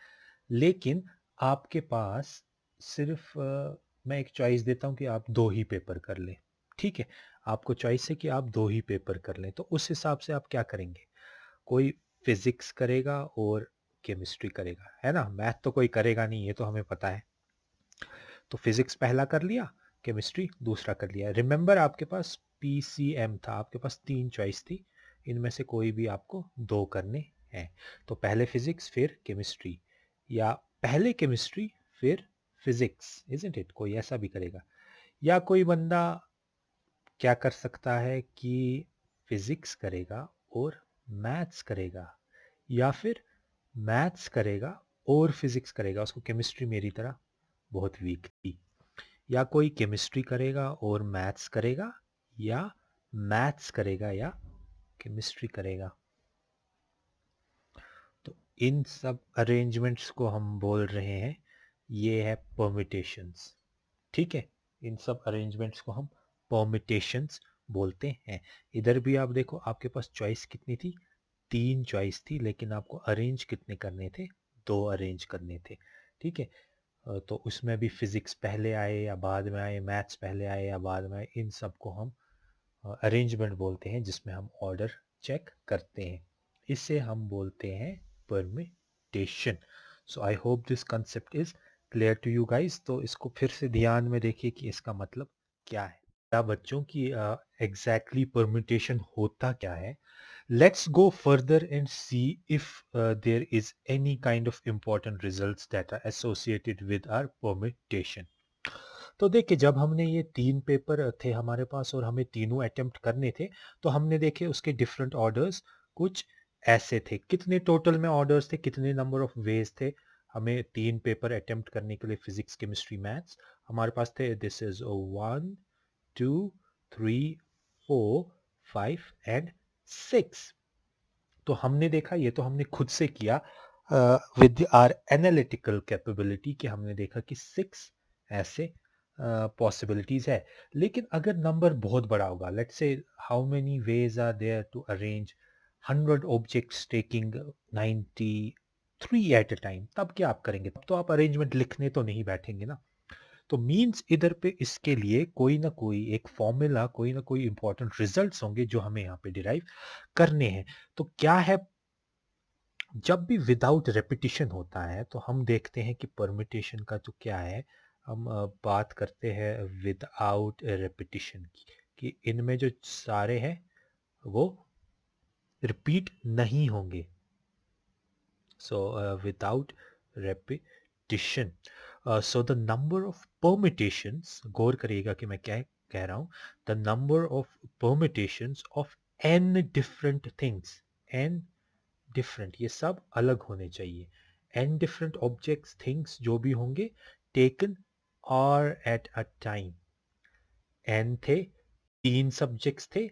लेकिन आपके पास सिर्फ मैं एक चॉइस देता हूं कि आप 2 ही पेपर कर लें। ठीक है, आपको चॉइस है कि आप 2 ही पेपर कर लें, तो उस हिसाब से आप क्या करेंगे? कोई फिजिक्स करेगा और केमिस्ट्री करेगा, है ना? मैथ तो कोई करेगा नहीं, ये तो हमें पता है। तो फिजिक्स पहला कर लिया, केमिस्ट्री दूसरा कर लिया। रिमेंबर, आपके पास पीसीएम था, आपके पास 3 चॉइस थी, इनमें से कोई भी आपको 2 करने हैं। तो पहले फिजिक्स फिर केमिस्ट्री, या पहले केमिस्ट्री फिर फिजिक्स, इजंट इट? कोई ऐसा भी करेगा। या कोई बंदा क्या कर सकता है कि फिजिक्स करेगा और मैथ्स करेगा, या फिर मैथ्स करेगा और फिजिक्स करेगा, उसको केमिस्ट्री मेरी तरह बहुत वीक थी। या कोई केमिस्ट्री करेगा और मैथ्स करेगा, या मैथ्स करेगा या केमिस्ट्री करेगा। तो इन सब अरेंजमेंट्स को हम बोल रहे हैं, ये है परम्यूटेशंस। ठीक है, इन सब अरेंजमेंट्स को हम परम्यूटेशंस बोलते हैं। इधर भी आप देखो, आपके पास चॉइस कितनी थी? 3 चॉइस थी, लेकिन आपको अरेंज कितने करने थे? 2 अरेंज करने थे। ठीक है, तो उसमें भी फिजिक्स पहले आए या बाद में आए, मैथ्स पहले आए या बाद में आए, इन सब को हम अरेंजमेंट बोलते हैं, जिसमें हम ऑर्डर चेक करते हैं। इसे हम बोलते हैं permutation. So I hope this concept is clear to you guys. तो इसको फिर से ध्यान में देखिए कि इसका मतलब क्या है। क्या बच्चों की एग्जैक्टली परम्यूटेशन होता क्या है? Let's go further and see if there is any kind of important results that are associated with our permutation. तो देखिए, जब हमने ये 3 पेपर थे हमारे पास और हमें तीनों अटेम्प्ट करने थे, तो हमने देखे उसके डिफरेंट ऑर्डर्स कुछ ऐसे थे। कितने टोटल में ऑर्डर्स थे, कितने नंबर ऑफ वेज थे हमें 3 पेपर अटेम्प्ट करने के लिए? फिजिक्स, केमिस्ट्री, मैथ्स हमारे पास थे, दिस इज 1 2 3 4 5 एंड 6। तो हमने देखा, ये तो हमने खुद से किया विद आर एनालिटिकल कैपेबिलिटी, कि हमने देखा कि 6 ऐसे पॉसिबिलिटीज है। लेकिन अगर नंबर बहुत बड़ा होगा, let's say how many ways are there to arrange 100 objects taking 93 at a time, तब क्या आप करेंगे? तब तो आप अरेंजमेंट लिखने तो नहीं बैठेंगे ना। तो मीन्स इधर पे इसके लिए कोई ना कोई एक फॉर्मूला, कोई ना कोई इंपॉर्टेंट रिजल्ट्स होंगे जो हमें यहाँ पे डिराइव करने हैं। तो क्या है, जब भी विदाउट रेपिटिशन होता है, तो हम देखते हैं कि परम्यूटेशन का तो क्या है, हम बात करते हैं विदाउट रेपिटिशन की, कि इनमें जो सारे हैं वो रिपीट नहीं होंगे। So without repetition, so the number of permutations, गौर करिएगा कि मैं क्या कह रहा हूं, the number of permutations of n different things, n different, ये सब अलग होने चाहिए। एन डिफरेंट ऑब्जेक्ट्स, थिंग्स जो भी होंगे, टेकन और एट अ टाइम। एन थे, 3 सब्जेक्ट्स थे,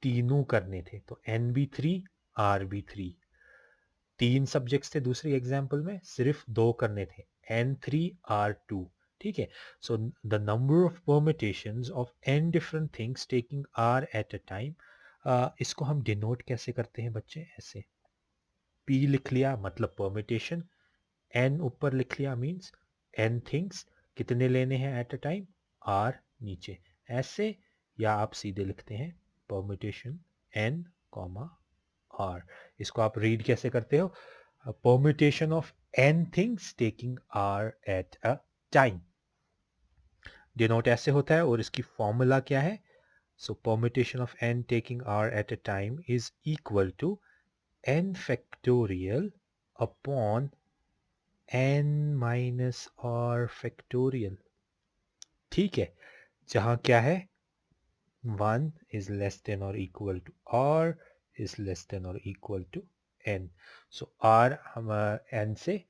तीनों करने थे, तो एन भी 3, आर भी 3। 3 सब्जेक्ट्स थे दूसरी एग्जाम्पल में, सिर्फ 2 करने थे, N3 R2। ठीक है, सो the number of permutations of n different things taking R at a time, इसको हम डिनोट कैसे करते हैं बच्चे? ऐसे, P लिख लिया मतलब परम्यूटेशन, N ऊपर लिख लिया मींस N थिंग्स, कितने लेने हैं एट अ टाइम? R नीचे, ऐसे। या आप सीधे लिखते हैं परम्यूटेशन N, R। इसको आप रीड कैसे करते हो? A permutation of n things taking r at a time. Denote ऐसे होता है और इसकी फॉर्मूला क्या है? So permutation of n taking r at a time is equal to n factorial upon n minus r factorial. ठीक है, जहां क्या है 1 is less than or equal to r is less than or equal to n. So r हम n से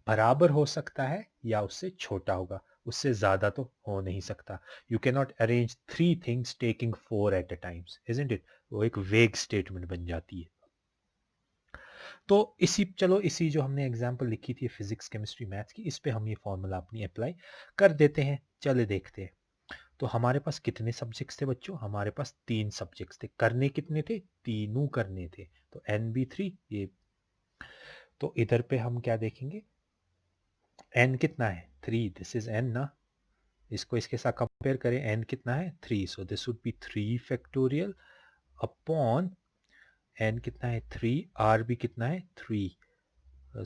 बराबर हो सकता है या उससे छोटा होगा, उससे ज्यादा तो हो नहीं सकता. You cannot arrange three things taking four at a time, isn't it? वो एक वेग स्टेटमेंट बन जाती है. तो इसी जो हमने एग्जांपल लिखी थी फिजिक्स केमिस्ट्री मैथ्स की, इस पे हम ये फॉर्मूला अपनी अप्लाई कर देते हैं. चले देखते हैं. तो हमारे पास कितने सब्जेक्ट्स थे बच्चों? हमारे पास 3 सब्जेक्ट्स थे. करने कितने थे? तीनों करने थे. तो n भी 3 ये. तो इधर पे हम क्या देखेंगे? n कितना है? 3. दिस इज n ना. इसको इसके साथ कंपेयर करें. n कितना है? 3. So this would B 3 factorial upon n कितना है? 3. r भी कितना है? 3.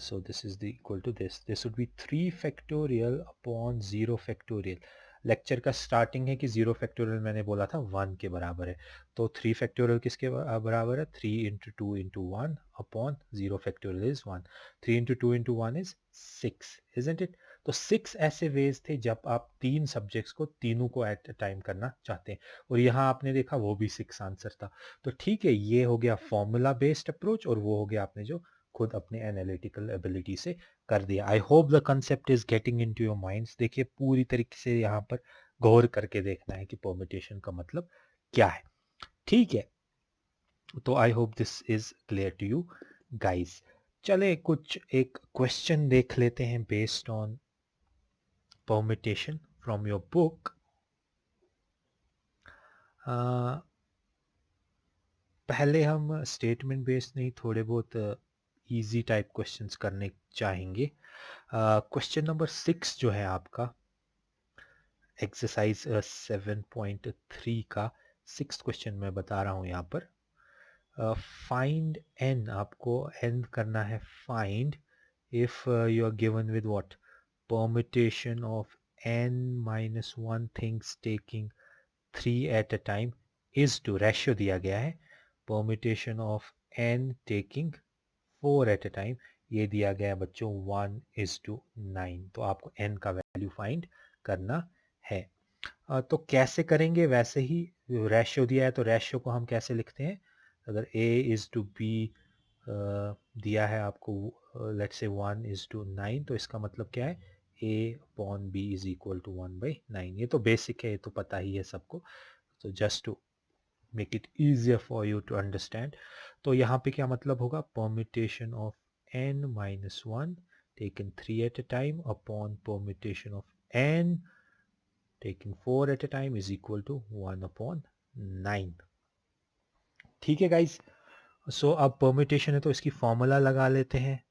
So this is the equal to this. This would be 3 factorial upon 0 factorial. Lecture का स्टार्टिंग है कि 0 फैक्टोरियल मैंने बोला था 1 के बराबर है. तो 3 फैक्टोरियल किसके बराबर है? 3 into 2 into 1 upon 0 factorial is 1. 3 into 2 into 1 is 6, isn't it? तो 6 ऐसे वेज थे जब आप तीन सब्जेक्ट्स को तीनों को एट टाइम करना चाहते हैं. और यहाँ आपने देखा वो भी 6 आंसर था. तो ठीक है, ये हो गया फॉर्मूला बेस्ड अप्रोच और वो हो गया आपने जो खुद अपने एनालिटिकल एबिलिटी से कर दिया. I hope the concept is getting into your minds. देखिए पूरी तरीके से यहाँ पर गौर करके देखना है कि परम्यूटेशन का मतलब क्या है. ठीक है, तो I hope this is clear to you guys. चले कुछ एक क्वेश्चन देख लेते हैं based on permutation from your book. पहले हम स्टेटमेंट बेस्ड नहीं, थोड़े बहुत इजी टाइप क्वेश्चंस करने चाहेंगे. क्वेश्चन नंबर 6 जो है आपका एक्सरसाइज 7.3 का 6th क्वेश्चन मैं बता रहा हूँ यहाँ पर. फाइंड n, आपको n करना है find if you are given with what? Permutation of n minus 1 things taking 3 at a time is two, ratio दिया गया है. Permutation of n taking 4 at a time, ये दिया गया है बच्चों 1:9. तो आपको n का वैल्यू फाइंड करना है. तो कैसे करेंगे? वैसे ही रेशियो दिया है तो रेशियो को हम कैसे लिखते हैं? अगर a इज टू बी दिया है आपको, लेट्स से 1:9, तो इसका मतलब क्या है? a upon b is equal to 1/9. ये तो बेसिक है, ये तो पता ही है सबको. तो just to make it easier for you to understand, तो यहाँ पे क्या मतलब होगा? Permutation of n minus 1 taken 3 at a time upon permutation of n taking 4 at a time is equal to 1/9. ठीक है गाइस. सो अब परम्यूटेशन है तो इसकी फॉर्मूला लगा लेते हैं.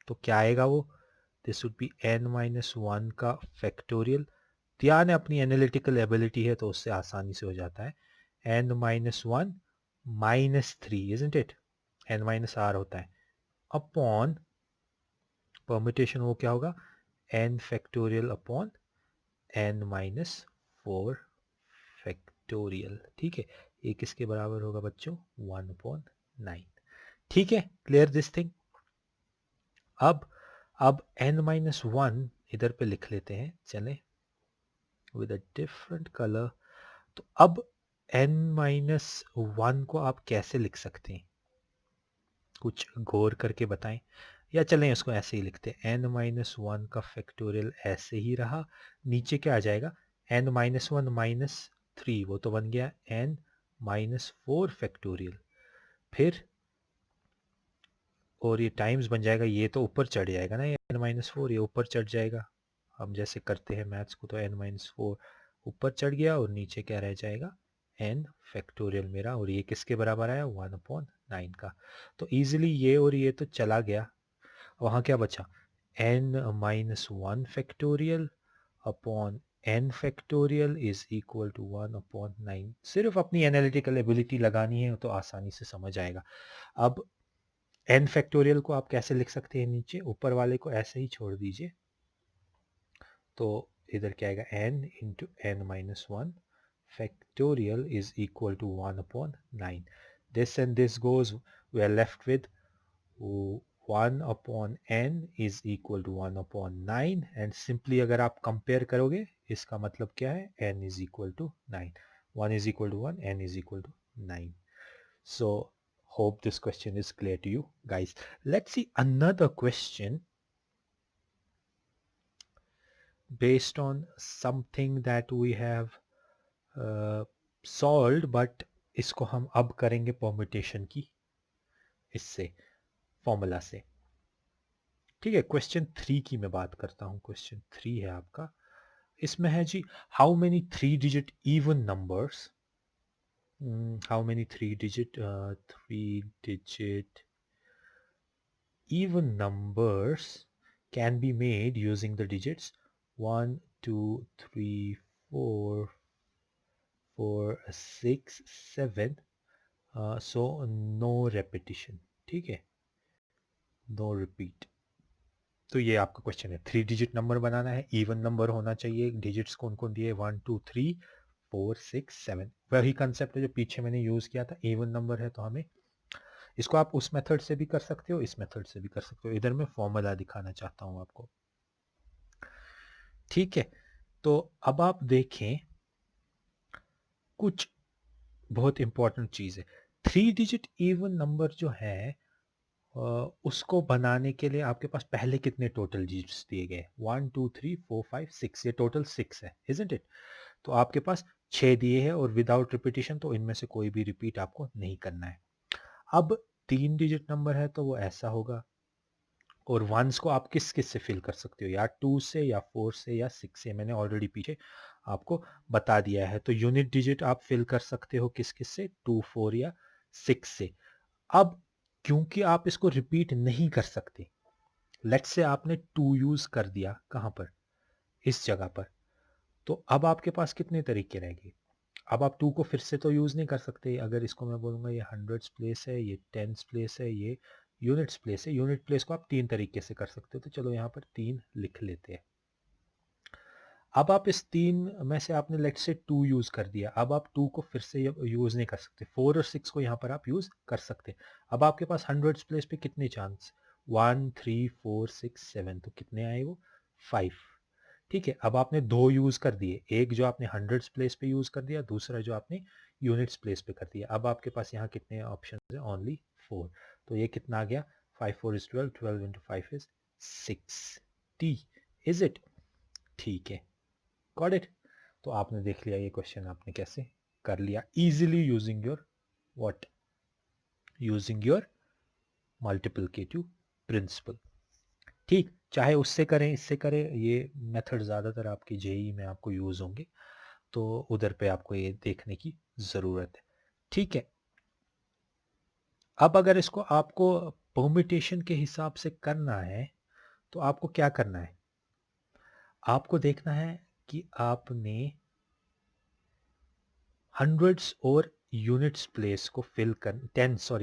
तो क्या आएगा वो? This would B n minus 1 का फैक्टोरियल. ध्यान है अपनी एनालिटिकल एबिलिटी है तो उससे आसानी से हो जाता है. n minus 1 minus 3, isn't it? n minus r होता है अपॉन परम्यूटेशन, वो क्या होगा? n factorial upon n minus 4 factorial. ठीक है, ये किसके बराबर होगा बच्चों? 1/9. ठीक है, क्लियर दिस थिंग. अब n माइनस 1 इधर पे लिख लेते हैं. चलें विद अ डिफरेंट कलर. तो अब n माइनस 1 को आप कैसे लिख सकते हैं? कुछ गौर करके बताएं. या चलें उसको ऐसे ही लिखते हैं. n माइनस 1 का फैक्टोरियल ऐसे ही रहा. नीचे क्या आ जाएगा? n माइनस 1 माइनस 3, वो तो बन गया n माइनस 4 फैक्टोरियल. फिर और ये टाइम्स बन जाएगा, ये तो ऊपर चढ़ जाएगा ना, ये n माइनस 4 ये ऊपर चढ़ जाएगा. हम जैसे करते हैं मैथ्स को, तो n माइनस 4 ऊपर चढ़ गया और नीचे क्या रह जाएगा? n फैक्टोरियल मेरा. और ये किसके बराबर आया? 1/9 का. तो इजीली ये और ये तो चला गया. वहाँ क्या बचा? n minus 1 factorial upon n factorial is equal to 1/9. सिर्फ अपनी एनालिटिकल एबिलिटी लगानी है तो आसानी से समझ आएगा. अब n फैक्टोरियल को आप कैसे लिख सकते हैं, नीचे ऊपर वाले को ऐसे ही छोड़ दीजिए, तो इधर क्या आएगा, n into n minus one factorial is equal to 1 upon 9. This and this goes, we are left with 1 upon n is equal to 1 upon 9, and simply अगर आप compare करोगे इसका मतलब क्या है, n is equal to 9, 1 is equal to 1, n is equal to 9. So hope this question is clear to you guys. Let's see another question based on something that we have solved, but इसको हम अब करेंगे permutation की इससे, formula से। ठीक है, question 3 की मैं बात करता हूँ। क्वेश्चन 3 है आपका, इसमें है जी, how many 3 digit even numbers, how many 3 digit 3 digit even numbers can be made using the digits 1 2 3 4 4 6 7, so no repetition, ठीक है, नो रिपीट। तो ये आपका क्वेश्चन है, 3 डिजिट नंबर बनाना है, इवन नंबर होना चाहिए, डिजिट्स कौन कौन दिए, 1 2 3 4 6 7, वही कंसेप्ट है जो पीछे मैंने यूज़ किया था। इवन नंबर है तो हमें इसको आप उस मेथड से भी कर सकते हो, इस मेथड से भी कर सकते हो, इधर मैं फॉर्मूला दिखाना चाहता हूँ आपको। ठीक है, तो अब आप देखें कुछ बहुत इंपॉर्टेंट चीज़ है। 3 डिजिट इवन नंबर जो है उसको बनाने के लिए आपके पास पहले कितने टोटल डिजिट्स दिए गए, 1 2 3 4 5 6, ये टोटल 6 है, इजंट इट? तो आपके पास 6 दिए हैं और विदाउट रिपीटिशन, तो इनमें से कोई भी रिपीट आपको नहीं करना है। अब 3 डिजिट नंबर है तो वो ऐसा होगा, और वंस को आप किस किस से फिल कर सकते हो, या 2 से या 4 से या 6 से, मैंने ऑलरेडी पीछे आपको बता दिया है। तो यूनिट डिजिट आप फिल कर सकते हो किस किस से, 2 4 या 6 से। अब क्योंकि आप इसको रिपीट नहीं कर सकते, लेट्स से आपने 2 यूज कर दिया कहां पर, इस जगह पर, तो अब आपके पास कितने तरीके रहेंगे। अब आप 2 को फिर से तो यूज नहीं कर सकते, अगर इसको मैं बोलूंगा ये हंड्रेड्स प्लेस है, ये टेंस प्लेस है, ये यूनिट्स प्लेस है, यूनिट प्लेस को आप 3 तरीके से कर सकते हो, तो चलो यहाँ पर 3 लिख लेते हैं। अब आप इस 3 में से आपने लेट से 2 यूज कर दिया, अब आप 2 को फिर से यूज नहीं कर सकते, 4 और 6 को यहाँ पर आप यूज कर सकते। अब आपके पास हंड्रेड्स प्लेस पे कितने चांस, 1 3 4 6 7, तो कितने आए वो, 5। ठीक है, अब आपने 2 यूज कर दिए, एक जो आपने हंड्रेड्स प्लेस पे यूज कर दिया, दूसरा जो आपने यूनिट्स प्लेस पे कर दिया। अब आपके पास यहाँ कितने ऑप्शन है, ओनली 4, तो ये कितना आ गया, 5 4 is 12, 12 into 5 is 60, is it? ठीक है, गॉट इट? तो आपने देख लिया ये क्वेश्चन आपने कैसे कर लिया, easily using your what, using your multiplicative principle. ठीक, चाहे उससे करें इससे करें, ये मेथड ज़्यादातर आपकी जेई में आपको यूज़ होंगे, तो उधर पे आपको ये देखने की ज़रूरत है। ठीक है, अब अगर इसको आपको परम्यूटेशन के हिसाब से करना है, तो आपको क्या करना है, आपको देखना है कि आपने हंड्रेड्स और यूनिट्स प्लेस को फिल कर,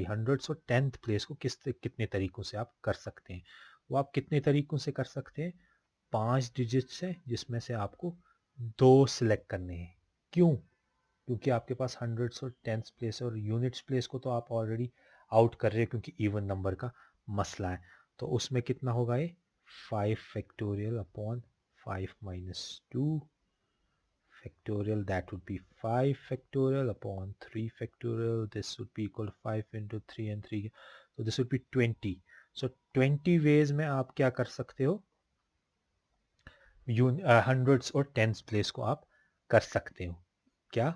हंड्रेड्स और टेंथ प्लेस को कितने तरीकों से आप कर सकते हैं। वो आप कितने तरीकों से कर सकते हैं, 5 डिजिट्स है जिसमें से आपको 2 सिलेक्ट करने हैं। क्यों? क्योंकि आपके पास हंड्रेड्स और टेंथ प्लेस और यूनिट्स प्लेस को तो आप ऑलरेडी आउट कर रहे हैं, क्योंकि इवन नंबर का मसला है। तो उसमें कितना होगा ये, 5 factorial upon 5 minus 2 factorial, that would be 5 factorial upon 3 factorial, this would be equal to 5 into 3 and 3, so this would be 20. So 20 ways में आप क्या कर सकते हो, हंड्रेड्स और टेंस प्लेस को आप कर सकते हो। क्या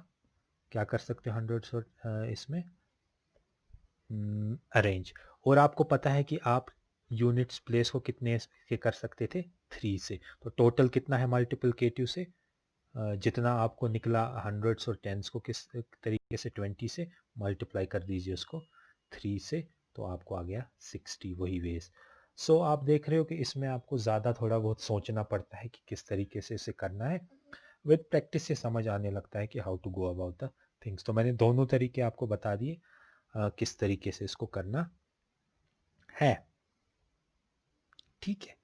क्या कर सकते हो हंड्रेड्स और इसमें अरेंज। और आपको पता है कि आप यूनिट्स प्लेस को कितने के कर सकते थे, 3 से, तो टोटल कितना है मल्टीप्लिकेटिव से, जितना आपको निकला हंड्रेड्स और टेंस को किस तरीके से 20 से मल्टीप्लाई कर दीजिए उसको 3 से, तो आपको आ गया 60, वही वेज। सो आप देख रहे हो कि इसमें आपको ज़्यादा थोड़ा बहुत सोचना पड़ता है कि किस तरीके से इसे करना है। विद प्रैक्टिस से समझ आने लगता है कि how to go about the things. तो मैंने दोनों तरीके आपको बता दिए किस तरीके से इसको करना है। ठीक है।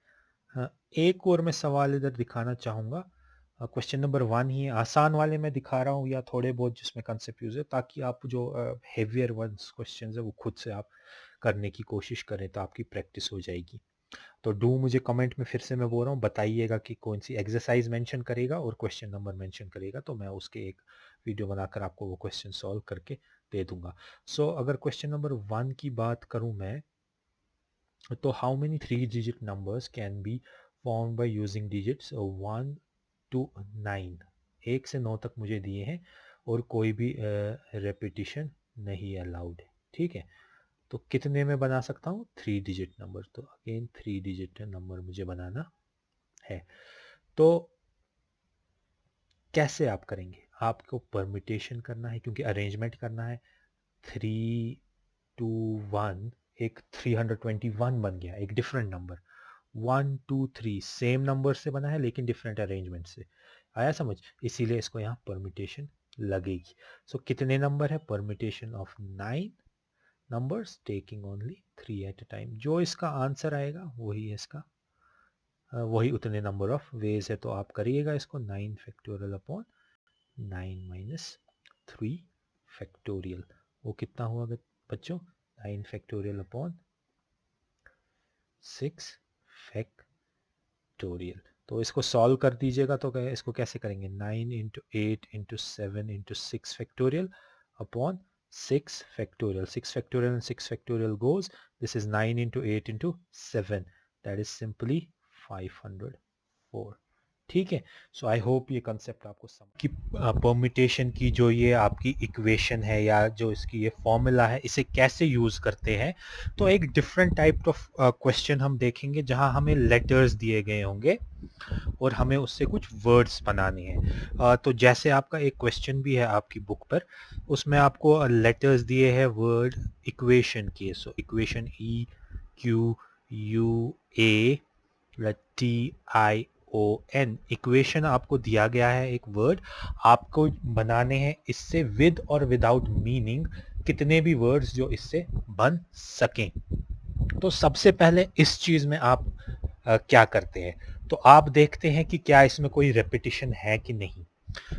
हाँ, एक और मैं सवाल इधर दिखाना चाहूँगा। क्वेश्चन नंबर 1 ही है, आसान वाले मैं दिखा रहा हूँ या थोड़े बहुत जिसमें कंसेप्ट यूज़ है, ताकि आप जो हेवियर वंस क्वेश्चंस है वो खुद से आप करने की कोशिश करें तो आपकी प्रैक्टिस हो जाएगी। तो डू मुझे कमेंट में फिर से मैं बोल रहा हूँ बताइएगा कि कौन सी एक्सरसाइज मेंशन करेगा और क्वेश्चन नंबर मेंशन करेगा, तो मैं उसके एक वीडियो बनाकर आपको वो क्वेश्चन सॉल्व करके दे दूंगा। सो अगर क्वेश्चन नंबर 1 की बात करूँ मैं, तो how many 3 digit numbers can be form by using digits 1 to 9। 1 से 9 तक मुझे दिए हैं और कोई भी रेपिटिशन नहीं अलाउड है। ठीक है, तो कितने में बना सकता हूँ 3 डिजिट नंबर, तो अगेन 3 डिजिट नंबर मुझे बनाना है। तो कैसे आप करेंगे, आपको परमिटेशन करना है क्योंकि अरेंजमेंट करना है। 3 2 1 एक 321 बन गया, एक डिफरेंट नंबर। 1 2 3 सेम नंबर से बना है लेकिन डिफरेंट अरेंजमेंट से। आया समझ, इसीलिए इसको यहाँ परमिटेशन लगेगी। सो कितने नंबर है, permutation of 9 numbers taking only 3 at a time. जो इसका आंसर आएगा वही है इसका, वही उतने नंबर ऑफ वेज है। तो आप करिएगा इसको 9 फैक्टोरियल अपॉन 9 माइनस 3 फैक्टोरियल। वो कितना हुआ बच्चों, 9 फैक्टोरियल अपॉन 6 फैक्टोरियल। तो इसको सॉल्व कर दीजिएगा, तो इसको कैसे करेंगे, 9 into 8 into 7 into 6 factorial upon 6 factorial. 6 factorial and 6 factorial goes, this is 9 into 8 into 7, that is simply 504। ठीक है, सो आई होप ये कंसेप्ट आपको समझ कि परम्यूटेशन की जो ये आपकी इक्वेशन है या जो इसकी ये फॉर्मूला है, इसे कैसे यूज करते हैं। तो एक डिफरेंट टाइप ऑफ क्वेश्चन हम देखेंगे जहां हमें लेटर्स दिए गए होंगे और हमें उससे कुछ वर्ड्स बनाने हैं। तो जैसे आपका एक क्वेश्चन भी है आपकी बुक पर, उसमें आपको लेटर्स दिए हैं वर्ड इक्वेशन के। So equation EQUA TION, equation आपको दिया गया है एक वर्ड, आपको बनाने हैं इससे विद और विदाउट मीनिंग कितने भी वर्ड्स जो इससे बन सकें। तो सबसे पहले इस चीज में आप क्या करते हैं, तो आप देखते हैं कि क्या इसमें कोई रेपिटिशन है कि नहीं।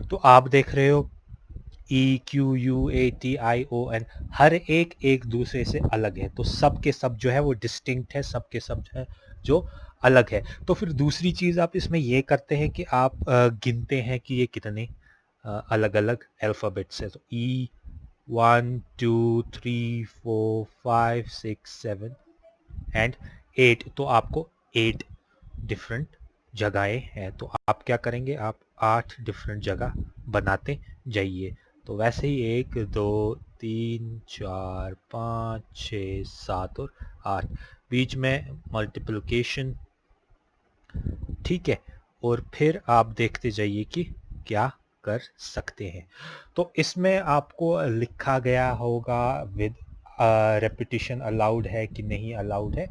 तो आप देख रहे हो EQUATION, हर एक एक दूसरे से अलग है, तो सब के सब जो है वो डिस्टिंक्ट है, सब के सब है जो अलग है। तो फिर दूसरी चीज आप इसमें ये करते हैं कि आप गिनते हैं कि ये कितने अलग अलग अल्फाबेट्स है। तो E1 2 3 4 5 6 7 एंड 8, तो आपको 8 डिफरेंट जगहें हैं। तो आप क्या करेंगे, आप 8 डिफरेंट जगह बनाते जाइए। तो वैसे ही 1 2 3 4 5 6 7 और 8, बीच में मल्टीप्लिकेशन। ठीक है, और फिर आप देखते जाइए कि क्या कर सकते हैं। तो इसमें आपको लिखा गया होगा विद रेपिटिशन अलाउड है कि नहीं अलाउड है।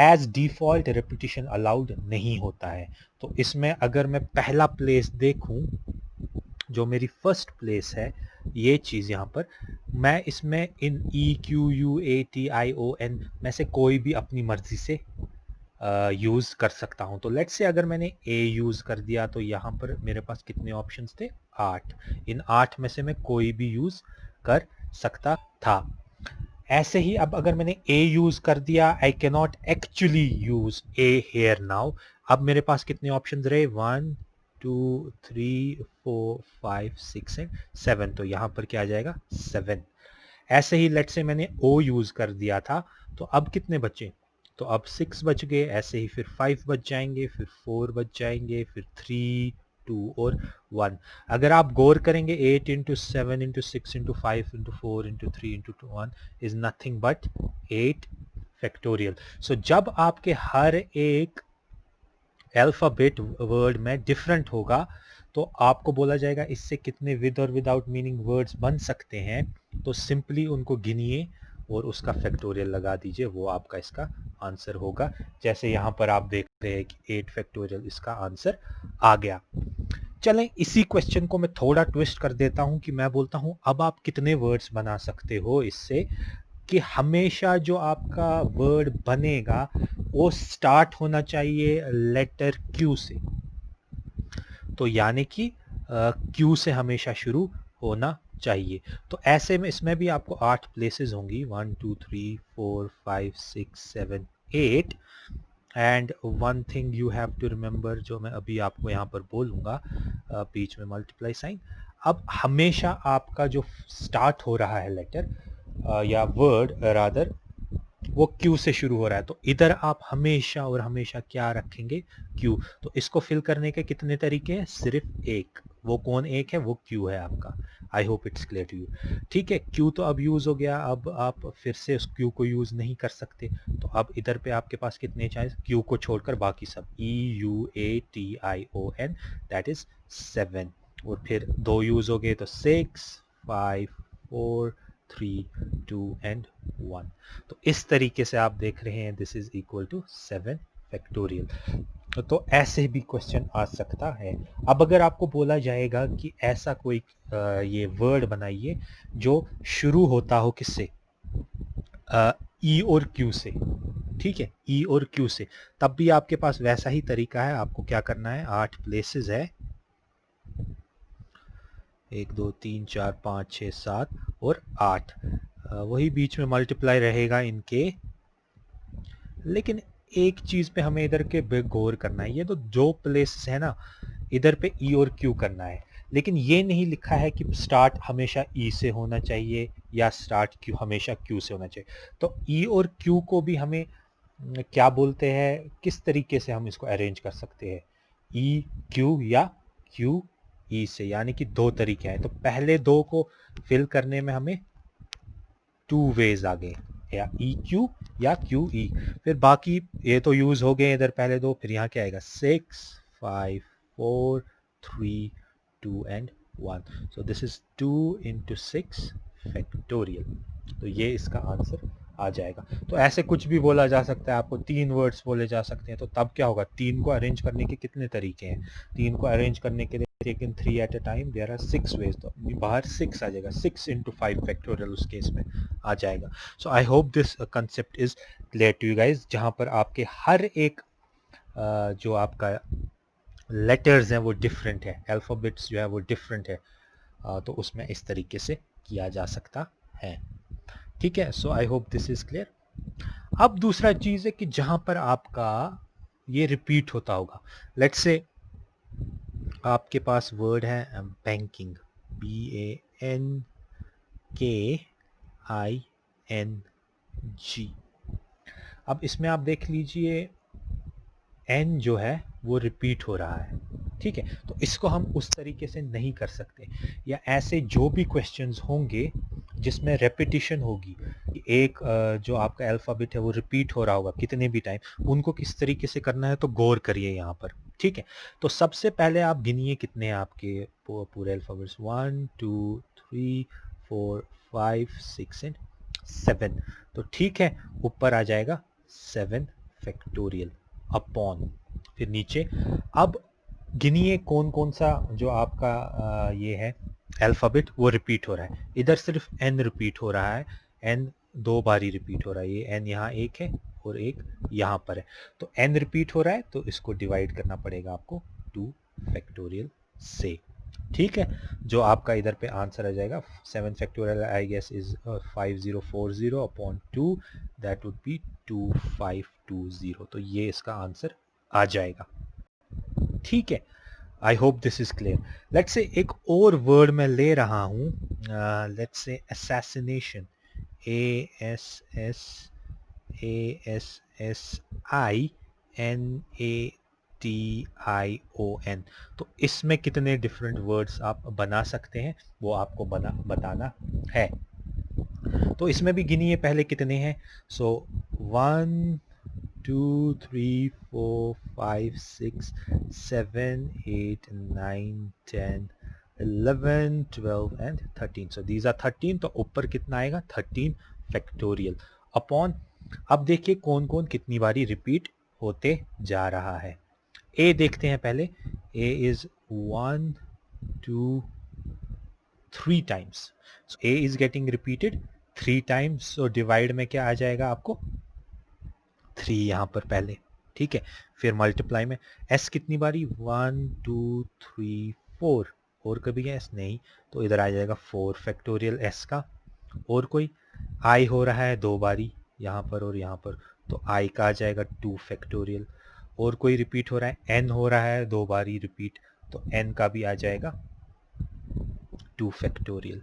एज डिफॉल्ट रेपिटिशन अलाउड नहीं होता है। तो इसमें अगर मैं पहला प्लेस देखूं, जो मेरी फर्स्ट प्लेस है, ये चीज़ यहाँ पर, मैं इसमें इन EQUATION में से कोई भी अपनी मर्जी से यूज़ कर सकता हूँ। तो लेट्स से अगर मैंने A यूज़ कर दिया, तो यहाँ पर मेरे पास कितने ऑप्शंस थे, 8। इन 8 में से मैं कोई भी यूज़ कर सकता था। ऐसे ही अब अगर मैंने A यूज़ कर दिया, I can not actually use A here now. अब मेरे पास कितने ऑप्शंस रहे, 1 2 3 4 5 6 एंड 7, तो यहाँ पर क्या आ जाएगा, 7। ऐसे ही लेट्स से मैंने O यूज़ कर दिया था, तो अब कितने बचे, तो अब 6 बच गए। ऐसे ही फिर 5 बच जाएंगे, फिर 4 बच जाएंगे, फिर 3 2 और 1। अगर आप गौर करेंगे, 8 into 7 into 6 into 5 into 4 into 3 into 1 is nothing but 8 factorial. So जब आपके हर एक अल्फाबेट वर्ड में डिफरेंट होगा, तो आपको बोला जाएगा इससे कितने विद और विदाउट मीनिंग वर्ड्स बन सकते हैं। तो सिंपली उनको गिनिए और उसका फैक्टोरियल लगा दीजिए, वो आपका इसका आंसर होगा। जैसे यहाँ पर आप देख रहे हैं कि 8 फैक्टोरियल इसका आंसर आ गया। चलें, इसी क्वेश्चन को मैं थोड़ा ट्विस्ट कर देता हूं कि मैं बोलता हूं अब आप कितने वर्ड्स बना सकते हो इससे कि हमेशा जो आपका वर्ड बनेगा वो स्टार्ट होना चाहिए लेटर क्यू से। तो यानी कि क्यू से हमेशा शुरू होना चाहिए। तो ऐसे में इसमें भी आपको 8 प्लेसेस होंगी, 1 2 3 4 5 6 7 8। And one thing you have to remember, जो मैं अभी आपको यहाँ पर बोलूँगा, बीच में मल्टीप्लाई साइन। अब हमेशा आपका जो स्टार्ट हो रहा है लेटर या वर्ड रादर, वो क्यू से शुरू हो रहा है। तो इधर आप हमेशा और हमेशा क्या रखेंगे, क्यू। तो इसको फिल करने के कितने तरीके हैं, सिर्फ एक। वो कौन एक है, वो क्यू है आपका। I hope it's clear to you. ठीक है, क्यू तो अब यूज हो गया, अब आप फिर से उस क्यू को यूज नहीं कर सकते। तो अब इधर पे आपके पास कितने चांस, क्यू को छोड़कर बाकी सब, EUATION, दैट इज 7। और फिर दो यूज हो गए तो 6 5 4 3 2 एंड 1। तो इस तरीके से आप देख रहे हैं this is equal to 7 factorial. तो ऐसे भी क्वेश्चन आ सकता है। अब अगर आपको बोला जाएगा कि ऐसा कोई ये वर्ड बनाइए जो शुरू होता हो किससे, ई और क्यू से, ठीक है, ई और क्यू से, तब भी आपके पास वैसा ही तरीका है। आपको क्या करना है, 8 प्लेसेस है, 1 2 3 4 5 6 7 और 8, वही बीच में मल्टीप्लाई रहेगा इनके। लेकिन एक चीज पे हमें इधर के गौर करना है, ये तो जो प्लेसेस है ना, इधर पे ई और क्यू करना है, लेकिन ये नहीं लिखा है कि स्टार्ट हमेशा ई से होना चाहिए या स्टार्ट क्यू हमेशा क्यू से होना चाहिए। तो ई और क्यू को भी हमें क्या बोलते हैं, किस तरीके से हम इसको अरेंज कर सकते हैं, ई क्यू या क्यू ई से, यानी कि दो तरीके हैं। तो पहले दो को फिल करने में हमें 2 वेज आ गए, या ई क्यू या क्यू ई। फिर बाकी ये तो यूज हो गए इधर पहले दो, फिर यहाँ क्या आएगा, 6 5 4 3 2 and 1। So this is 2 into 6 factorial. तो ये इसका आंसर आ जाएगा। तो ऐसे कुछ भी बोला जा सकता है, आपको 3 वर्ड्स बोले जा सकते हैं, तो तब क्या होगा, 3 को अरेंज करने के कितने तरीके हैं, 3 को अरेंज करने के लिए taken 3 at a time, there are 6 ways। तो बाहर 6 आ जाएगा, 6 into 5 फैक्टोरियल उस केस में आ जाएगा। So I hope this concept is clear to you guys, जहां पर आपके हर एक जो आपका लेटर्स हैं वो डिफरेंट है, अल्फाबेट्स जो है वो डिफरेंट है, तो उसमें इस तरीके से किया जा सकता है। ठीक है, so I hope this is clear. अब दूसरा चीज है कि जहां पर आपका ये रिपीट होता होगा, लेट्स से आपके पास वर्ड है बैंकिंग, BANKING। अब इसमें आप देख लीजिए एन जो है वो रिपीट हो रहा है, ठीक है। तो इसको हम उस तरीके से नहीं कर सकते, या ऐसे जो भी क्वेश्चंस होंगे जिसमें रेपिटिशन होगी, एक जो आपका अल्फाबेट है वो रिपीट हो रहा होगा कितने भी टाइम, उनको किस तरीके से करना है तो गौर करिए यहाँ पर, ठीक है। तो सबसे पहले आप गिनिए कितने हैं आपके पूरे अल्फाबेट्स, 1 2 3 4 5 6 एंड 7। तो ठीक है, ऊपर आ जाएगा 7 फैक्टोरियल अपॉन, फिर नीचे। अब गिनिए कौन कौन सा जो आपका ये है अल्फाबेट वो रिपीट हो रहा है। इधर सिर्फ एन रिपीट हो रहा है, एन 2 बार ही रिपीट हो रहा है, ये एन यहाँ एक है और एक यहाँ पर है। तो एन रिपीट हो रहा है तो इसको डिवाइड करना पड़ेगा आपको 2 फैक्टोरियल से, ठीक है। जो आपका इधर पे आंसर आ जाएगा 7 factorial I guess is 5040 upon 2, that would be 2520। तो ये इसका आंसर आ जाएगा, ठीक है। I hope this is clear. Let's say एक और वर्ड मैं ले रहा हूं, लेट्स से असैसिनेशन, ASSASSINATION। तो इसमें कितने डिफरेंट वर्ड्स आप बना सकते हैं वो आपको बताना है। तो इसमें भी गिनिए पहले कितने हैं। सो 1 2 3 4 5 6 7 8 9 10 11 12 एंड 13। So these are 13। तो ऊपर कितना आएगा, 13 फैक्टोरियल अपॉन। अब देखिए कौन कौन कितनी बारी रिपीट होते जा रहा है। ए देखते हैं पहले, ए is 1 2 3 times, so a is getting repeated 3 times, तो डिवाइड में क्या आ जाएगा आपको 3 यहाँ पर पहले, ठीक है। फिर मल्टीप्लाई में s कितनी बारी 1 2 3 4, और कभी है s नहीं, तो इधर आ जाएगा 4 फैक्टोरियल s का। और कोई i हो रहा है 2 बारी यहाँ पर और यहाँ पर, तो i का आ जाएगा 2 फैक्टोरियल। और कोई रिपीट हो रहा है, n हो रहा है 2 बारी रिपीट, तो n का भी आ जाएगा 2 फैक्टोरियल।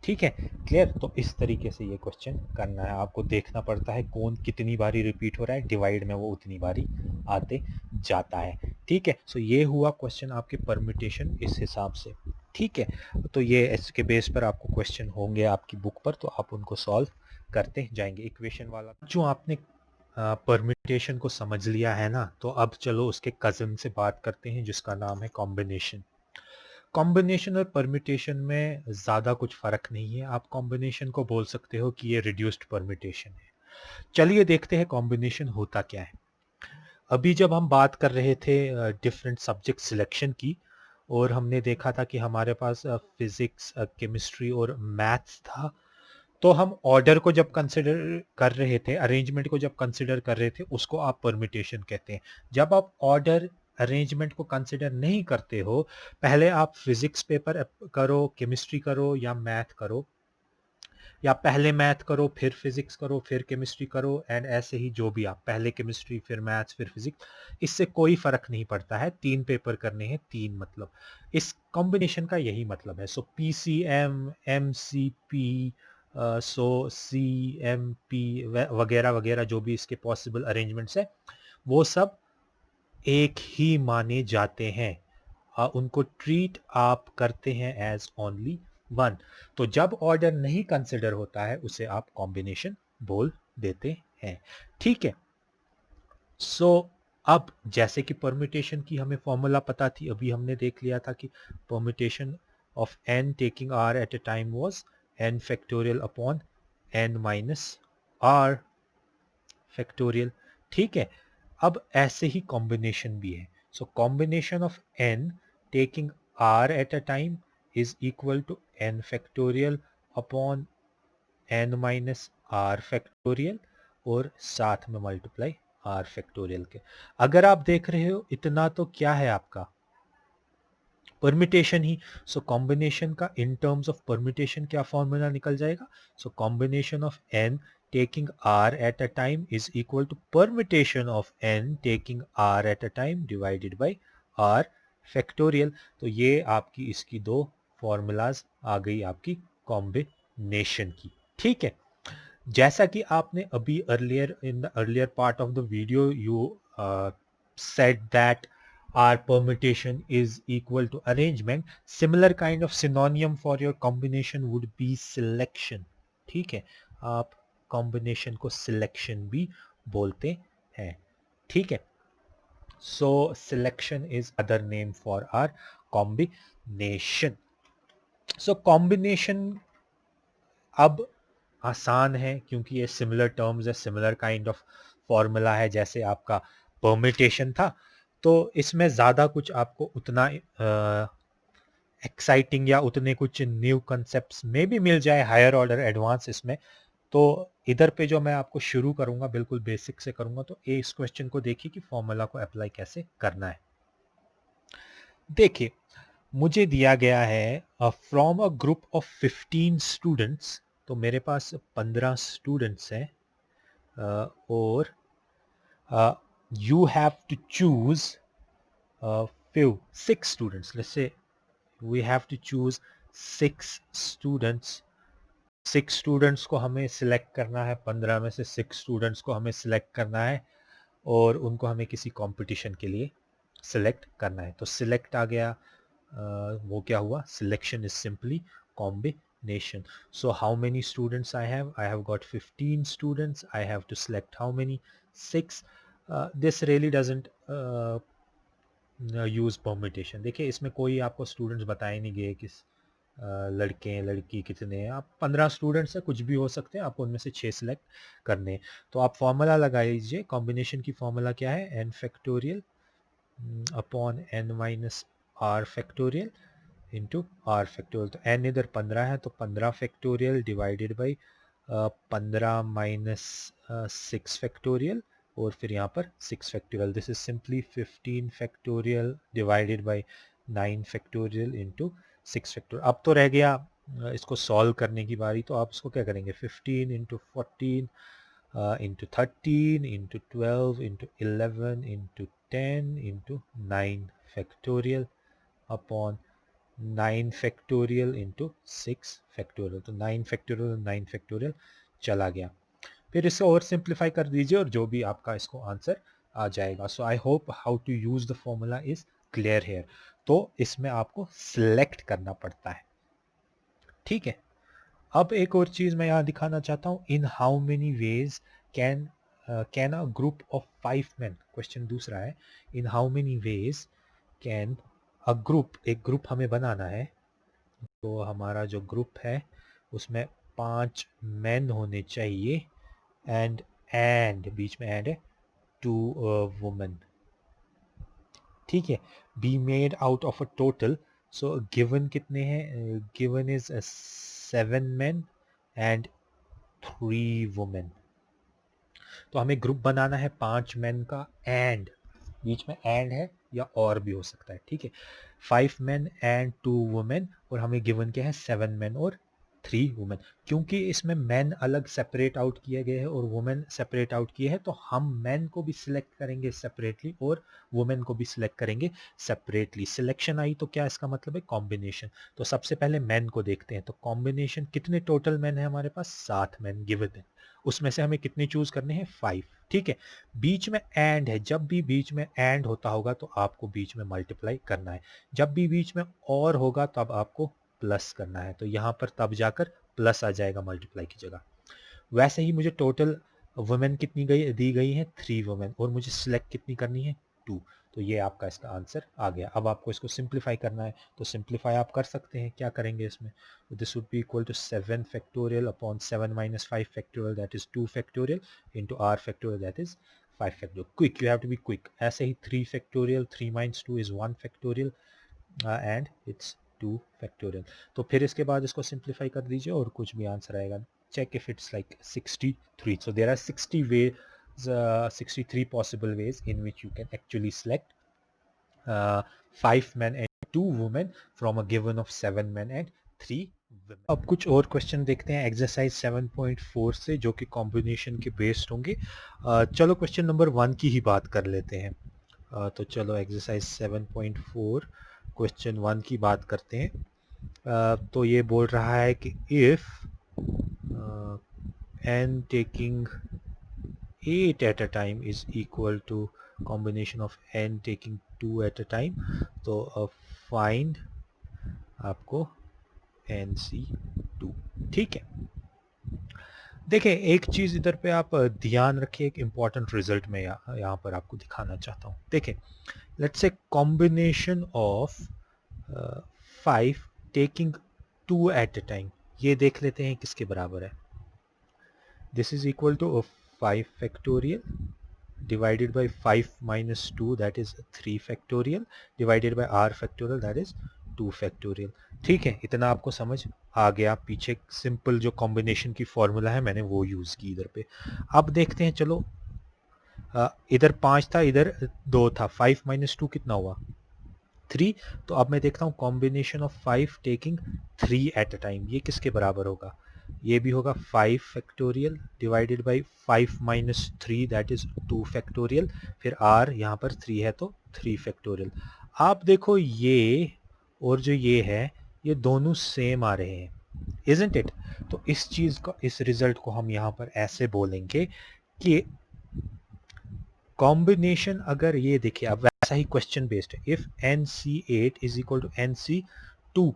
ठीक है, क्लियर। तो इस तरीके से ये क्वेश्चन करना है, आपको देखना पड़ता है कौन कितनी बारी रिपीट हो रहा है, डिवाइड में वो उतनी बारी आते जाता है। ठीक है, सो ये हुआ क्वेश्चन आपके परम्यूटेशन इस हिसाब से। ठीक है, तो ये इसके बेस पर आपको क्वेश्चन होंगे आपकी बुक पर, तो आप उनको सॉल्व करते जाएंगे। इक्वेशन वाला जो आपने परम्यूटेशन को समझ लिया है ना, तो अब चलो उसके कज़न से बात करते हैं जिसका नाम है कॉम्बिनेशन। कॉम्बिनेशन और परम्यूटेशन में ज़्यादा कुछ फ़र्क नहीं है, आप कॉम्बिनेशन को बोल सकते हो कि ये रिड्यूस्ड परम्यूटेशन है। चलिए देखते हैं कॉम्बिनेशन होता क्या है। अभी जब हम बात कर रहे थे डिफरेंट सब्जेक्ट सिलेक्शन की, और हमने देखा था कि हमारे पास फिजिक्स, केमिस्ट्री और मैथ्स था, तो हम ऑर्डर को जब कंसिडर कर रहे थे, अरेंजमेंट को जब कंसिडर कर रहे थे, उसको आप परम्यूटेशन कहते हैं। जब आप ऑर्डर अरेंजमेंट को कंसिडर नहीं करते हो, पहले आप फिजिक्स पेपर करो, केमिस्ट्री करो या मैथ करो, या पहले मैथ करो फिर फिजिक्स करो फिर केमिस्ट्री करो, एंड ऐसे ही जो भी आप पहले केमिस्ट्री फिर मैथ्स फिर फिजिक्स, इससे कोई फर्क नहीं पड़ता है। 3 पेपर करने हैं, 3 मतलब इस कॉम्बिनेशन का यही मतलब है। सो पीसीएम, एमसीपी, सो सीएमपी वगैरह वगैरह जो भी इसके पॉसिबल अरेंजमेंट्स है, वो सब एक ही माने जाते हैं। उनको ट्रीट आप करते हैं एज ओनली वन। तो जब ऑर्डर नहीं कंसिडर होता है, उसे आप कॉम्बिनेशन बोल देते हैं। ठीक है, सो अब जैसे कि परम्यूटेशन की हमें फॉर्मूला पता थी, अभी हमने देख लिया था कि permutation of n taking r at a time was n factorial upon n minus r factorial. ठीक है, अब ऐसे ही कॉम्बिनेशन भी है। So combination of n taking r at a time is equal to n factorial upon n minus r factorial, और साथ में मल्टीप्लाई r फैक्टोरियल के। अगर आप देख रहे हो इतना, तो क्या है आपका परम्यूटेशन ही। सो कॉम्बिनेशन का इन टर्म्स ऑफ परम्यूटेशन क्या फॉर्मूला निकल जाएगा? सो combination of n taking r at a time is equal to permutation of n taking r at a time divided by r factorial। तो ये आपकी इसकी दो formulas आ गई आपकी कॉम्बिनेशन की। ठीक है, जैसा कि आपने अभी earlier in the earlier part of the video you said that R permutation is equal to arrangement, similar kind of synonym for your combination would be selection। ठीक है, आप combination को selection भी बोलते हैं। ठीक है, so selection is other name for our combination। so combination अब आसान है क्योंकि ये सिमिलर टर्म्स है, सिमिलर काइंड ऑफ फॉर्मूला है जैसे आपका परम्यूटेशन था। तो इसमें ज़्यादा कुछ आपको उतना एक्साइटिंग या उतने कुछ न्यू कंसेप्ट्स में भी मिल जाए हायर ऑर्डर एडवांस इसमें। तो इधर पे जो मैं आपको शुरू करूंगा बिल्कुल बेसिक से करूंगा, तो इस क्वेश्चन को देखिए कि फॉर्मूला को अप्लाई कैसे करना है। देखिए, मुझे दिया गया है from a group of 15 students, तो मेरे पास 15 स्टूडेंट्स हैं, और you have to choose few 6 students। let's say we have to choose 6 students। 6 students को हमें सिलेक्ट करना है, 15 में से 6 स्टूडेंट्स को हमें सिलेक्ट करना है, और उनको हमें किसी कंपटीशन के लिए सिलेक्ट करना है। तो सिलेक्ट आ गया, वो क्या हुआ, selection is simply combination। so how many students I have got 15 students, I have to select how many, 6। this really doesn't use permutation. देखिए, इसमें कोई आपको स्टूडेंट्स बताए नहीं गए किस लड़के हैं लड़की कितने हैं। आप 15 स्टूडेंट्स हैं, कुछ भी हो सकते हैं, आपको उनमें से 6 सिलेक्ट करने हैं। तो आप फॉर्मूला लगा लीजिए, कॉम्बिनेशन की फॉर्मूला क्या है, n factorial upon n minus r factorial into r factorial. तो n इधर 15 है तो 15 factorial divided by 15 minus 6 factorial और फिर यहाँ पर 6 factorial. This is simply 15 factorial divided by 9 factorial into 6 factorial. अब तो रह गया इसको सॉल्व करने की बारी, तो आप इसको क्या करेंगे 15 into 14 into 13 into 12 into 11 into 10 into 9 factorial upon 9 factorial into 6 factorial। तो 9 factorial और 9 factorial चला गया। फिर इसे और सिंप्लीफाई कर दीजिए और जो भी आपका इसको आंसर आ जाएगा। So I hope how to use the formula is clear here. तो इसमें आपको सिलेक्ट करना पड़ता है, ठीक है। अब एक और चीज मैं यहाँ दिखाना चाहता हूँ, in how many veg can a group of 5 men, question दूसरा है, in how many veg can a group, एक ग्रुप हमें बनाना है, तो हमारा जो ग्रुप है उसमें 5 men होने चाहिए एंड बीच में एंड है 2 वुमेन, ठीक है। Be made out of a total, so given कितने हैं, given is 7 men and 3 women. तो हमें ग्रुप बनाना है 5 men का, एंड बीच में एंड है या और भी हो सकता है, ठीक है। 5 men एंड 2 वुमेन, और हमें गिवन क्या है 7 men और 3 वुमेन। क्योंकि इसमें मैन अलग सेपरेट आउट किए गए हैं और वुमेन सेपरेट आउट किए हैं, तो हम मैन को भी सिलेक्ट करेंगे सेपरेटली और वुमेन को भी सिलेक्ट करेंगे सेपरेटली। सिलेक्शन आई तो क्या इसका मतलब है कॉम्बिनेशन। तो सबसे पहले मैन को देखते हैं, तो कॉम्बिनेशन कितने टोटल मैन है हमारे पास, 7 मैन गिवन है, उसमें से हमें कितने चूज करने हैं 5, ठीक है। बीच में एंड है, जब भी बीच में एंड होता होगा तो आपको बीच में मल्टीप्लाई करना है, जब भी बीच में और होगा तब आपको प्लस करना है, तो यहाँ पर तब जाकर प्लस आ जाएगा मल्टीप्लाई की जगह। वैसे ही मुझे टोटल वुमेन कितनी दी गई है 3 वुमेन, और मुझे सिलेक्ट कितनी करनी है 2, तो ये आपका इसका आंसर आ गया। अब आपको इसको सिंप्लीफाई करना है, तो सिंप्लीफाई आप कर सकते हैं, क्या करेंगे इसमें, this would be equal to 7 factorial upon 7 minus 5 factorial that is 2 factorial into r factorial that is 5 factorial. Quick, you have to be quick. ऐसे ही 3 factorial, 3 minus 2 is 1 factorial and it's 2 factorial. तो फिर इसके बाद इसको simplify कर दीजिए और कुछ भी आंसर आएगा। Check if it's like 63. So there are 60 ways, 63 possible ways in which you can actually select 5 men and 2 women from a given of 7 men and 3 women. अब कुछ और क्वेश्चन देखते हैं एक्सरसाइज 7.4 से, जो कि कॉम्बिनेशन के बेस्ड होंगे। चलो क्वेश्चन नंबर 1 की ही बात कर लेते हैं। तो चलो एक्सरसाइज 7.4 क्वेश्चन 1 की बात करते हैं। तो ये बोल रहा है कि if n taking 8 at a time is equal to combination of n taking 2 at a time, तो find आपको NC2, ठीक है। देखिए एक चीज इधर पे आप ध्यान रखिए, एक इंपॉर्टेंट रिजल्ट में यहाँ पर आपको दिखाना चाहता हूँ। देखिए let's say combination of 5 taking 2 eight a time, ये देख लेते हैं किसके बराबर है। This is equal to 5 factorial divided by 5 minus 2 that is 3 factorial divided by r factorial that is 2 factorial, ठीक है। इतना आपको समझ आ गया, पीछे सिंपल जो कॉम्बिनेशन की फॉर्मूला है मैंने वो यूज की इधर पे। अब देखते हैं, चलो इधर 5 था, इधर 2 था, 5 माइनस 2 कितना हुआ 3। तो अब मैं देखता हूँ combination of 5 taking 3 at a time, ये किसके बराबर होगा, ये भी होगा 5 factorial divided by 5 minus 3 that is 2 factorial, फिर r यहाँ पर 3 है तो 3 फैक्टोरियल। आप देखो ये और जो ये है ये दोनों सेम आ रहे हैं, इजंट इट। तो इस चीज को, इस रिजल्ट को हम यहाँ पर ऐसे बोलेंगे कि कॉम्बिनेशन, अगर ये देखिए अब वैसा ही क्वेश्चन बेस्ड है, if NC8 is equal to NC2।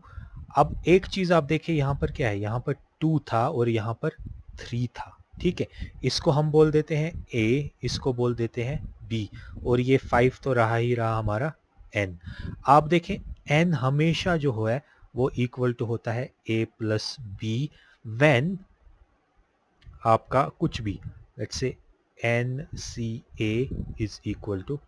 अब एक चीज आप देखिए यहाँ पर क्या है, यहाँ पर 2 था और यहाँ पर 3 था, ठीक है। इसको हम बोल देते हैं A, इसको बोल देते हैं B, और ये 5 तो रहा ही रहा हमारा N। आप देखें N हमेशा जो है वो इक्वल टू होता है A प्लस B व्हेन आपका कुछ भी, let's say NCA is equal to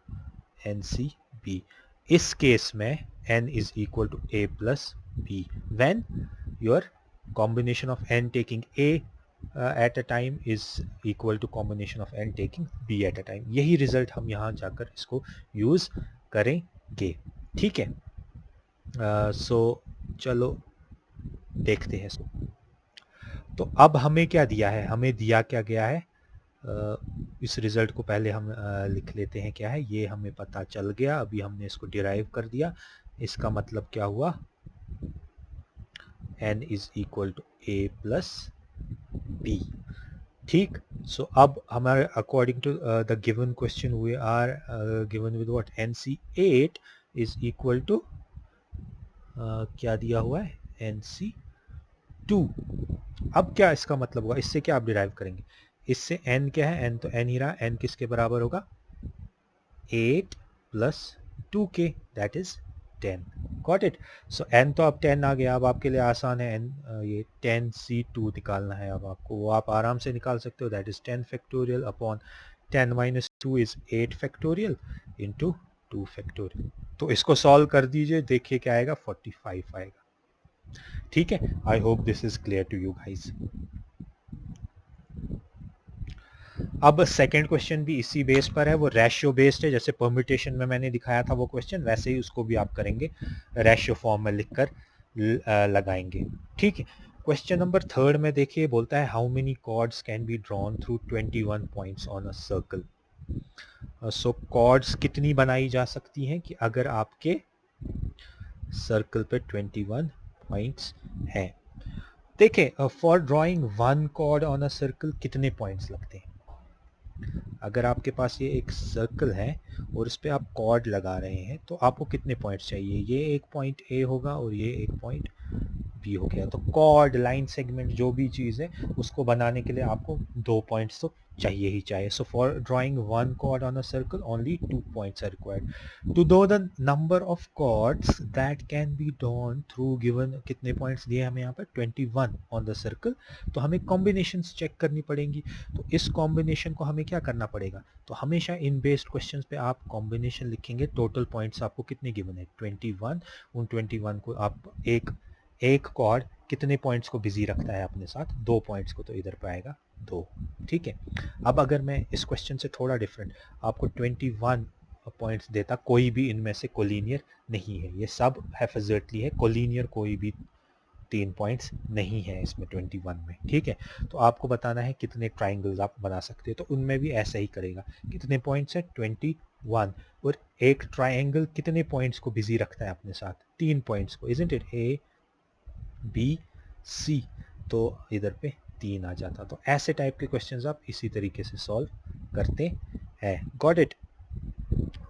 NCB। इस केस में N is equal to A plus B. When your combination of n taking A at a time is equal to combination of n taking B at a time. यही result हम यहाँ जाकर इसको use करेंगे. ठीक है. सो चलो देखते हैं इसको. तो अब हमें क्या दिया है, हमें दिया क्या गया है, इस रिजल्ट को पहले हम लिख लेते हैं क्या है. ये हमें पता चल गया, अभी हमने इसको डिराइव कर दिया. इसका मतलब क्या हुआ, n is equal to a plus b. ठीक. सो अब हमारे according to the given question we are given with what, NC8 is equal to क्या दिया हुआ है, NC2. अब क्या इसका मतलब होगा, इससे क्या आप डिराइव करेंगे, इससे n क्या है, n तो n ही रहा, n किसके बराबर होगा, 8 plus 2k that is 10. Got it. So n तो अब 10 आ गया. अब आपके लिए आसान है, n ये 10c2 निकालना है अब आपको, वो आप आराम से निकाल सकते हो. That is 10 factorial upon 10 minus 2 is 8 factorial into 2 factorial. तो इसको सॉल्व कर दीजिए, देखिए क्या आएगा, 45 आएगा. ठीक है. I hope this is clear to you guys. अब सेकंड क्वेश्चन भी इसी बेस पर है, वो रेशियो बेस्ड है. जैसे परम्यूटेशन में मैंने दिखाया था वो क्वेश्चन, वैसे ही उसको भी आप करेंगे, रेशियो फॉर्म में लिखकर लगाएंगे. ठीक है. क्वेश्चन नंबर थर्ड में देखिए, बोलता है how many chords can be drawn through 21 points on a circle. So chords कितनी बनाई जा सकती हैं कि अगर आपके सर्कल पे 21 पॉइंट्स हैं. देखिए, for drawing one chord on a circle कितने पॉइंट्स लगते हैं. अगर आपके पास ये एक सर्कल है और इस पर आप कॉर्ड लगा रहे हैं तो आपको कितने पॉइंट्स चाहिए, ये एक पॉइंट ए होगा और ये एक पॉइंट बी हो गया. तो कॉर्ड, लाइन सेगमेंट, जो भी चीज़ है उसको बनाने के लिए आपको 2 पॉइंट्स तो चाहिए ही चाहिए. So for drawing one chord on a circle only 2 points are required. To know the number of chords that can be drawn through given, कितने पॉइंट्स दिए हमें यहाँ पर, 21 ऑन द सर्कल. तो हमें कॉम्बिनेशंस चेक करनी पड़ेंगी. तो इस कॉम्बिनेशन को हमें क्या करना पड़ेगा, तो हमेशा इन बेस्ड क्वेश्चंस पे आप कॉम्बिनेशन लिखेंगे. टोटल पॉइंट्स आपको कितने गिवन है, 21. उन 21 को आप एक कॉर्ड कितने पॉइंट्स को बिजी रखता है अपने साथ, 2 पॉइंट्स को, तो इधर पे आएगा 2. ठीक है. अब अगर मैं इस क्वेश्चन से थोड़ा डिफरेंट आपको 21 पॉइंट्स देता, कोई भी इनमें से कोलिनियर नहीं है, ये सब हैफेजर्टली है, कोलिनियर कोई भी 3 पॉइंट्स नहीं है इसमें 21 में. ठीक है. तो आपको बताना है कितने ट्राइंगल्स आप बना सकते हो, तो उनमें भी ऐसा ही करेगा. कितने पॉइंट्स है, 21. और एक ट्राइंगल कितने पॉइंट्स को बिजी रखता है अपने साथ, 3 पॉइंट्स को, isn't it, A B C. तो इधर पे 3 आ जाता. तो ऐसे टाइप के क्वेश्चंस आप इसी तरीके से सॉल्व करते हैं. Got it.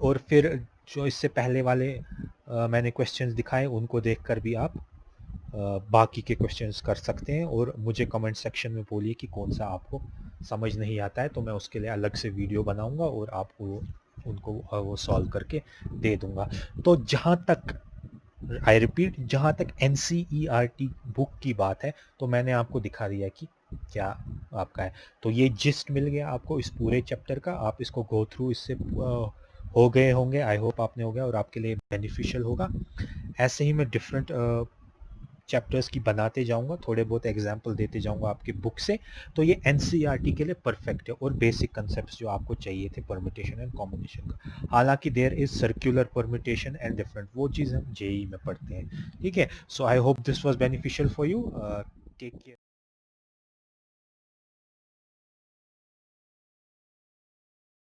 और फिर जो इससे पहले वाले मैंने क्वेश्चंस दिखाए उनको देखकर भी आप बाकी के क्वेश्चंस कर सकते हैं. और मुझे कमेंट सेक्शन में बोलिए कि कौन सा आपको समझ नहीं आता है, तो मैं उसके लिए अलग से वीडियो बनाऊंगा और आपको उनको वो सॉल्व करके दे दूंगा. तो जहाँ तक, आई रिपीट, जहाँ तक NCERT बुक की बात है, तो मैंने आपको दिखा दिया कि क्या आपका है. तो ये जिस्ट मिल गया आपको इस पूरे चैप्टर का. आप इसको गो थ्रू, इससे हो गए होंगे, आई होप आपने हो गया और आपके लिए बेनिफिशियल होगा. ऐसे ही मैं डिफरेंट चैप्टर्स की बनाते जाऊंगा, थोड़े बहुत एग्जाम्पल देते जाऊंगा आपकी बुक से. तो ये NCERT के लिए परफेक्ट है. और बेसिक कंसेप्ट जो आपको चाहिए थे परम्यूटेशन एंड कॉम्बिनेशन का, हालांकि there is circular permutation and different, वो चीज़ हम JEE में पढ़ते हैं. ठीक है. So I hope this was beneficial for you. Take care.